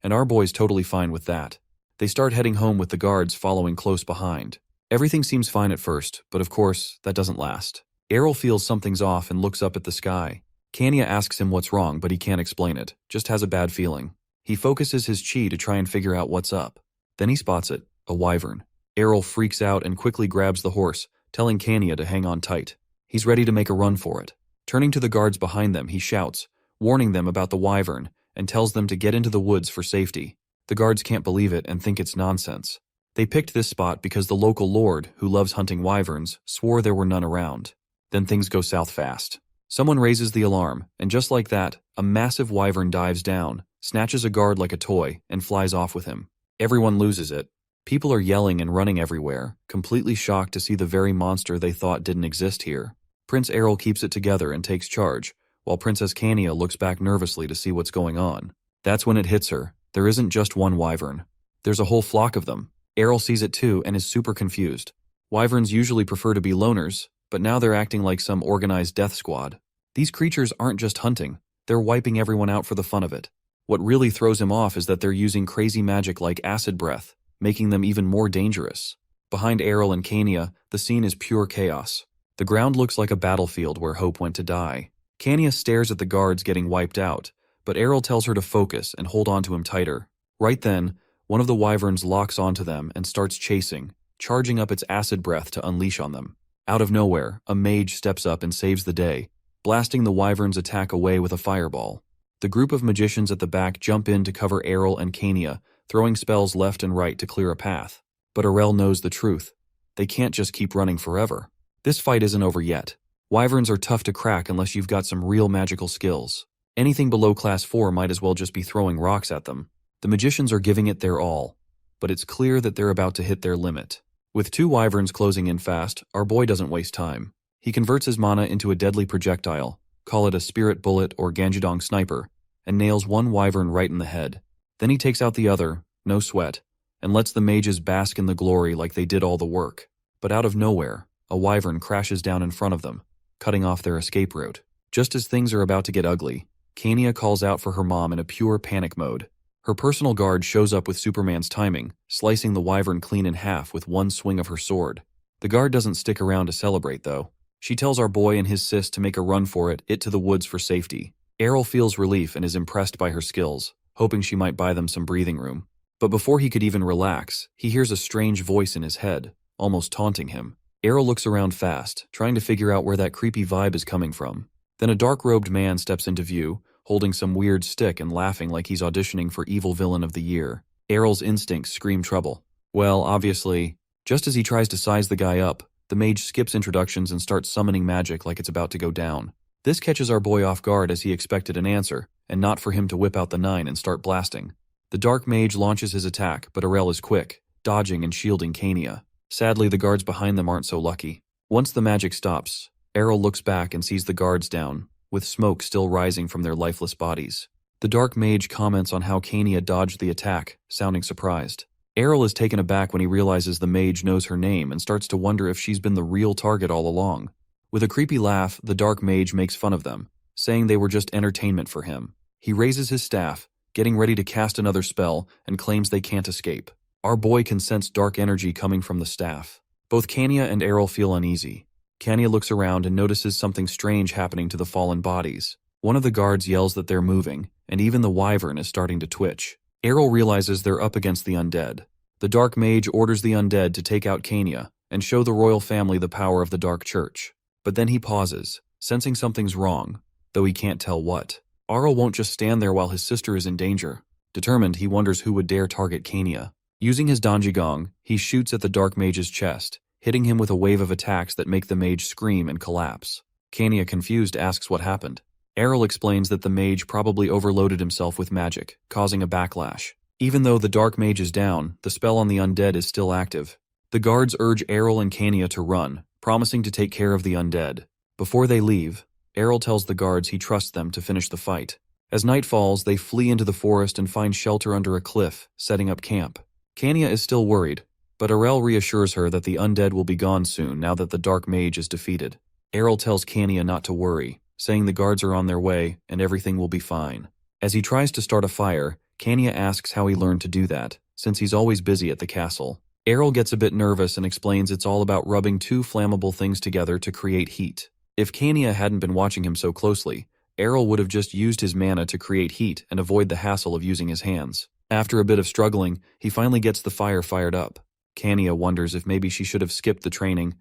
And our boy's totally fine with that. They start heading home with the guards following close behind. Everything seems fine at first, but of course, that doesn't last. Errol feels something's off and looks up at the sky. Kania asks him what's wrong, but he can't explain it, just has a bad feeling. He focuses his chi to try and figure out what's up. Then he spots it, a wyvern. Errol freaks out and quickly grabs the horse, telling Kania to hang on tight. He's ready to make a run for it. Turning to the guards behind them, he shouts, warning them about the wyvern, and tells them to get into the woods for safety. The guards can't believe it and think it's nonsense. They picked this spot because the local lord, who loves hunting wyverns, swore there were none around. Then things go south fast. Someone raises the alarm, and just like that, a massive wyvern dives down, snatches a guard like a toy, and flies off with him. Everyone loses it. People are yelling and running everywhere, completely shocked to see the very monster they thought didn't exist here. Prince Errol keeps it together and takes charge, while Princess Kania looks back nervously to see what's going on. That's when it hits her. There isn't just one wyvern. There's a whole flock of them. Errol sees it too and is super confused. Wyverns usually prefer to be loners, but now they're acting like some organized death squad. These creatures aren't just hunting, they're wiping everyone out for the fun of it. What really throws him off is that they're using crazy magic like acid breath, making them even more dangerous. Behind Errol and Kania, the scene is pure chaos. The ground looks like a battlefield where Hope went to die. Kania stares at the guards getting wiped out, but Errol tells her to focus and hold on to him tighter. Right then, one of the wyverns locks onto them and starts chasing, charging up its acid breath to unleash on them. Out of nowhere, a mage steps up and saves the day, blasting the wyvern's attack away with a fireball. The group of magicians at the back jump in to cover Errol and Kania, throwing spells left and right to clear a path. But Errol knows the truth. They can't just keep running forever. This fight isn't over yet. Wyverns are tough to crack unless you've got some real magical skills. Anything below class 4 might as well just be throwing rocks at them. The magicians are giving it their all, but it's clear that they're about to hit their limit. With 2 wyverns closing in fast, our boy doesn't waste time. He converts his mana into a deadly projectile, call it a spirit bullet or Ganjidong sniper, and nails one wyvern right in the head. Then he takes out the other, no sweat, and lets the mages bask in the glory like they did all the work. But out of nowhere, a wyvern crashes down in front of them, cutting off their escape route. Just as things are about to get ugly, Kania calls out for her mom in a pure panic mode. Her personal guard shows up with Superman's timing, slicing the wyvern clean in half with one swing of her sword. The guard doesn't stick around to celebrate, though. She tells our boy and his sis to make a run for it to the woods for safety. Errol feels relief and is impressed by her skills, hoping she might buy them some breathing room. But before he could even relax, he hears a strange voice in his head, almost taunting him. Errol looks around fast, trying to figure out where that creepy vibe is coming from. Then a dark-robed man steps into view, holding some weird stick and laughing like he's auditioning for Evil Villain of the Year. Errol's instincts scream trouble. Well, obviously, just as he tries to size the guy up, the mage skips introductions and starts summoning magic like it's about to go down. This catches our boy off guard as he expected an answer, and not for him to whip out the 9 and start blasting. The dark mage launches his attack, but Errol is quick, dodging and shielding Kania. Sadly, the guards behind them aren't so lucky. Once the magic stops, Errol looks back and sees the guards down, with smoke still rising from their lifeless bodies. The dark mage comments on how Kania dodged the attack, sounding surprised. Errol is taken aback when he realizes the mage knows her name and starts to wonder if she's been the real target all along. With a creepy laugh, the dark mage makes fun of them, saying they were just entertainment for him. He raises his staff, getting ready to cast another spell, and claims they can't escape. Our boy can sense dark energy coming from the staff. Both Kania and Errol feel uneasy. Kania looks around and notices something strange happening to the fallen bodies. One of the guards yells that they're moving, and even the wyvern is starting to twitch. Errol realizes they're up against the undead. The dark mage orders the undead to take out Kania and show the royal family the power of the dark church. But then he pauses, sensing something's wrong, though he can't tell what. Errol won't just stand there while his sister is in danger. Determined, he wonders who would dare target Kania. Using his Danjigong, he shoots at the dark mage's chest, hitting him with a wave of attacks that make the mage scream and collapse. Kania, confused, asks what happened. Errol explains that the mage probably overloaded himself with magic, causing a backlash. Even though the dark mage is down, the spell on the undead is still active. The guards urge Errol and Kania to run, promising to take care of the undead. Before they leave, Errol tells the guards he trusts them to finish the fight. As night falls, they flee into the forest and find shelter under a cliff, setting up camp. Kania is still worried, but Errol reassures her that the undead will be gone soon now that the dark mage is defeated. Errol tells Kania not to worry, saying the guards are on their way and everything will be fine. As he tries to start a fire, Kania asks how he learned to do that, since he's always busy at the castle. Errol gets a bit nervous and explains it's all about rubbing 2 flammable things together to create heat. If Kania hadn't been watching him so closely, Errol would have just used his mana to create heat and avoid the hassle of using his hands. After a bit of struggling, he finally gets the fire fired up. Kania wonders if maybe she should have skipped the training,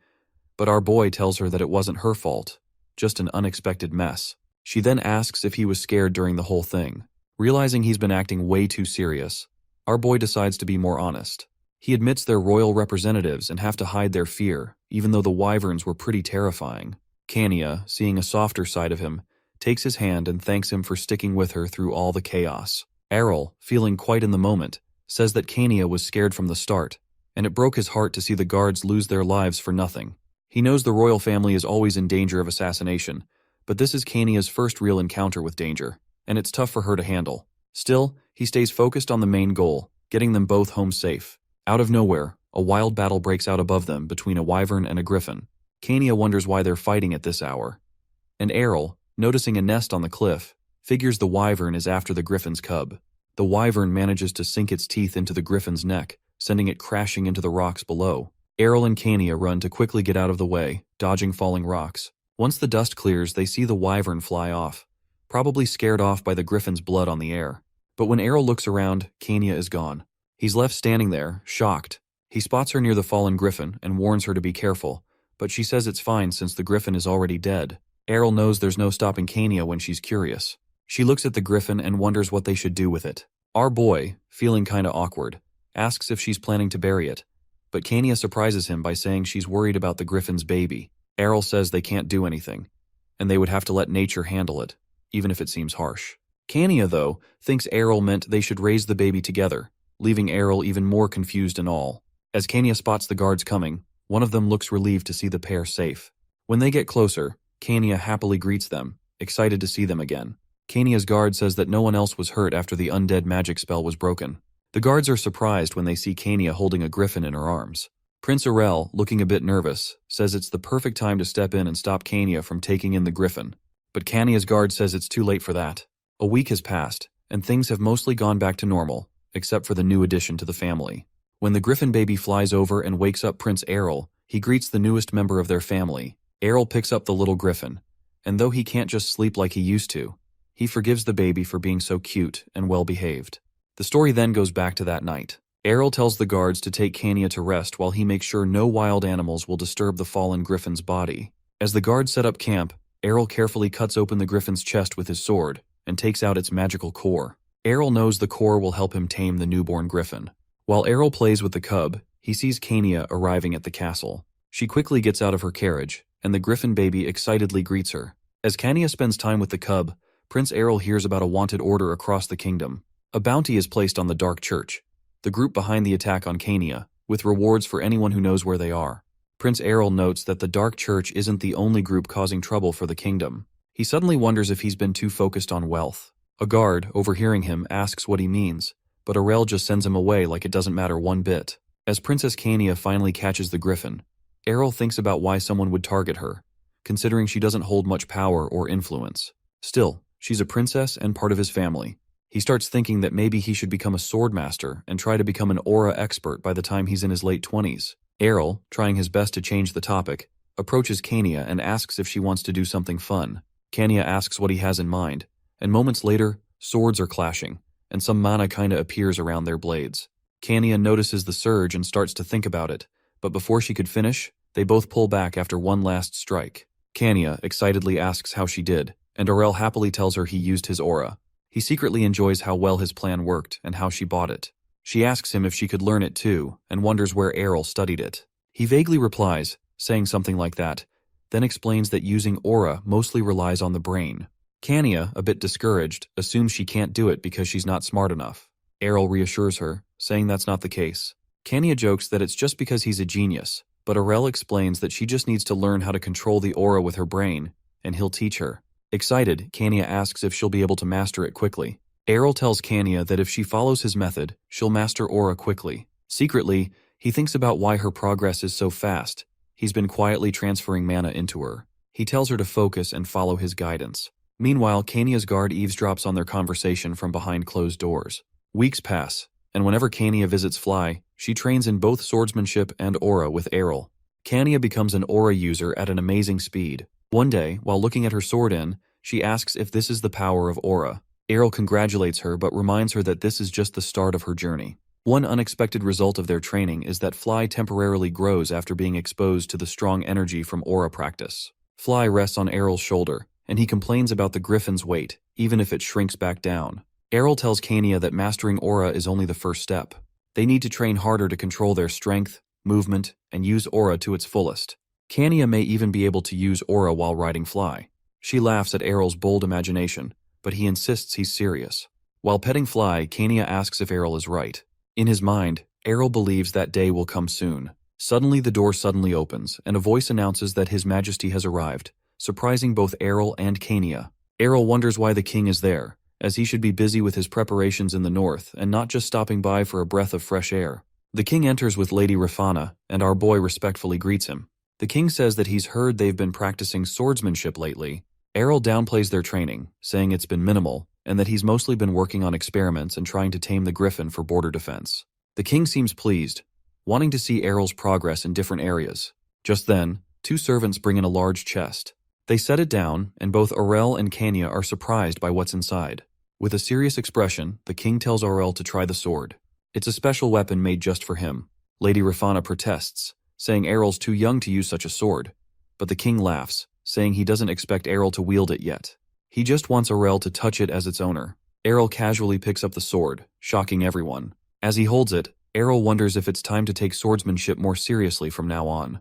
but our boy tells her that it wasn't her fault, just an unexpected mess. She then asks if he was scared during the whole thing. Realizing he's been acting way too serious, our boy decides to be more honest. He admits they're royal representatives and have to hide their fear, even though the wyverns were pretty terrifying. Kania, seeing a softer side of him, takes his hand and thanks him for sticking with her through all the chaos. Errol, feeling quite in the moment, says that Kania was scared from the start, and it broke his heart to see the guards lose their lives for nothing. He knows the royal family is always in danger of assassination, but this is Kania's first real encounter with danger, and it's tough for her to handle. Still, he stays focused on the main goal, getting them both home safe. Out of nowhere, a wild battle breaks out above them between a wyvern and a griffin. Kania wonders why they're fighting at this hour. And Errol, noticing a nest on the cliff, figures the wyvern is after the griffin's cub. The wyvern manages to sink its teeth into the griffin's neck, sending it crashing into the rocks below. Errol and Kania run to quickly get out of the way, dodging falling rocks. Once the dust clears, they see the wyvern fly off, probably scared off by the griffin's blood on the air. But when Errol looks around, Kania is gone. He's left standing there, shocked. He spots her near the fallen griffin and warns her to be careful, but she says it's fine since the griffin is already dead. Errol knows there's no stopping Kania when she's curious. She looks at the griffin and wonders what they should do with it. Our boy, feeling kinda awkward, asks if she's planning to bury it, but Kania surprises him by saying she's worried about the griffin's baby. Errol says they can't do anything, and they would have to let nature handle it, even if it seems harsh. Kania, though, thinks Errol meant they should raise the baby together, leaving Errol even more confused and all. As Kania spots the guards coming, one of them looks relieved to see the pair safe. When they get closer, Kania happily greets them, excited to see them again. Kania's guard says that no one else was hurt after the undead magic spell was broken. The guards are surprised when they see Kania holding a griffin in her arms. Prince Errol, looking a bit nervous, says it's the perfect time to step in and stop Kania from taking in the griffin. But Kania's guard says it's too late for that. A week has passed, and things have mostly gone back to normal, except for the new addition to the family. When the griffin baby flies over and wakes up Prince Errol, he greets the newest member of their family. Errol picks up the little griffin, and though he can't just sleep like he used to, he forgives the baby for being so cute and well-behaved. The story then goes back to that night. Errol tells the guards to take Kania to rest while he makes sure no wild animals will disturb the fallen griffin's body. As the guards set up camp, Errol carefully cuts open the griffin's chest with his sword and takes out its magical core. Errol knows the core will help him tame the newborn griffin. While Errol plays with the cub, he sees Kania arriving at the castle. She quickly gets out of her carriage, and the griffin baby excitedly greets her. As Kania spends time with the cub, Prince Errol hears about a wanted order across the kingdom. A bounty is placed on the Dark Church, the group behind the attack on Kania, with rewards for anyone who knows where they are. Prince Errol notes that the Dark Church isn't the only group causing trouble for the kingdom. He suddenly wonders if he's been too focused on wealth. A guard, overhearing him, asks what he means, but Errol just sends him away like it doesn't matter one bit. As Princess Kania finally catches the griffin, Errol thinks about why someone would target her, considering she doesn't hold much power or influence. Still, she's a princess and part of his family. He starts thinking that maybe he should become a swordmaster and try to become an aura expert by the time he's in his late 20s. Errol, trying his best to change the topic, approaches Kania and asks if she wants to do something fun. Kania asks what he has in mind, and moments later, swords are clashing, and some mana kinda appears around their blades. Kania notices the surge and starts to think about it, but before she could finish, they both pull back after one last strike. Kania excitedly asks how she did, and Errol happily tells her he used his aura. He secretly enjoys how well his plan worked and how she bought it. She asks him if she could learn it too, and wonders where Errol studied it. He vaguely replies, saying something like that, then explains that using aura mostly relies on the brain. Kania, a bit discouraged, assumes she can't do it because she's not smart enough. Errol reassures her, saying that's not the case. Kania jokes that it's just because he's a genius, but Errol explains that she just needs to learn how to control the aura with her brain, and he'll teach her. Excited, Kania asks if she'll be able to master it quickly. Errol tells Kania that if she follows his method, she'll master aura quickly. Secretly, he thinks about why her progress is so fast. He's been quietly transferring mana into her. He tells her to focus and follow his guidance. Meanwhile, Kania's guard eavesdrops on their conversation from behind closed doors. Weeks pass, and whenever Kania visits Fly, she trains in both swordsmanship and aura with Errol. Kania becomes an aura user at an amazing speed. One day, while looking at her sword she asks if this is the power of aura. Errol congratulates her but reminds her that this is just the start of her journey. One unexpected result of their training is that Fly temporarily grows after being exposed to the strong energy from aura practice. Fly rests on Errol's shoulder, and he complains about the griffin's weight, even if it shrinks back down. Errol tells Kania that mastering aura is only the first step. They need to train harder to control their strength, movement, and use aura to its fullest. Kania may even be able to use aura while riding Fly. She laughs at Errol's bold imagination, but he insists he's serious. While petting Fly, Kania asks if Errol is right. In his mind, Errol believes that day will come soon. Suddenly the door opens, and a voice announces that His Majesty has arrived, surprising both Errol and Kania. Errol wonders why the king is there, as he should be busy with his preparations in the north and not just stopping by for a breath of fresh air. The king enters with Lady Rafana, and our boy respectfully greets him. The king says that he's heard they've been practicing swordsmanship lately. Errol downplays their training, saying it's been minimal, and that he's mostly been working on experiments and trying to tame the griffin for border defense. The king seems pleased, wanting to see Errol's progress in different areas. Just then, two servants bring in a large chest. They set it down, and both Errol and Kania are surprised by what's inside. With a serious expression, the king tells Errol to try the sword. It's a special weapon made just for him. Lady Rafana protests, saying Errol's too young to use such a sword. But the king laughs, saying he doesn't expect Errol to wield it yet. He just wants Errol to touch it as its owner. Errol casually picks up the sword, shocking everyone. As he holds it, Errol wonders if it's time to take swordsmanship more seriously from now on.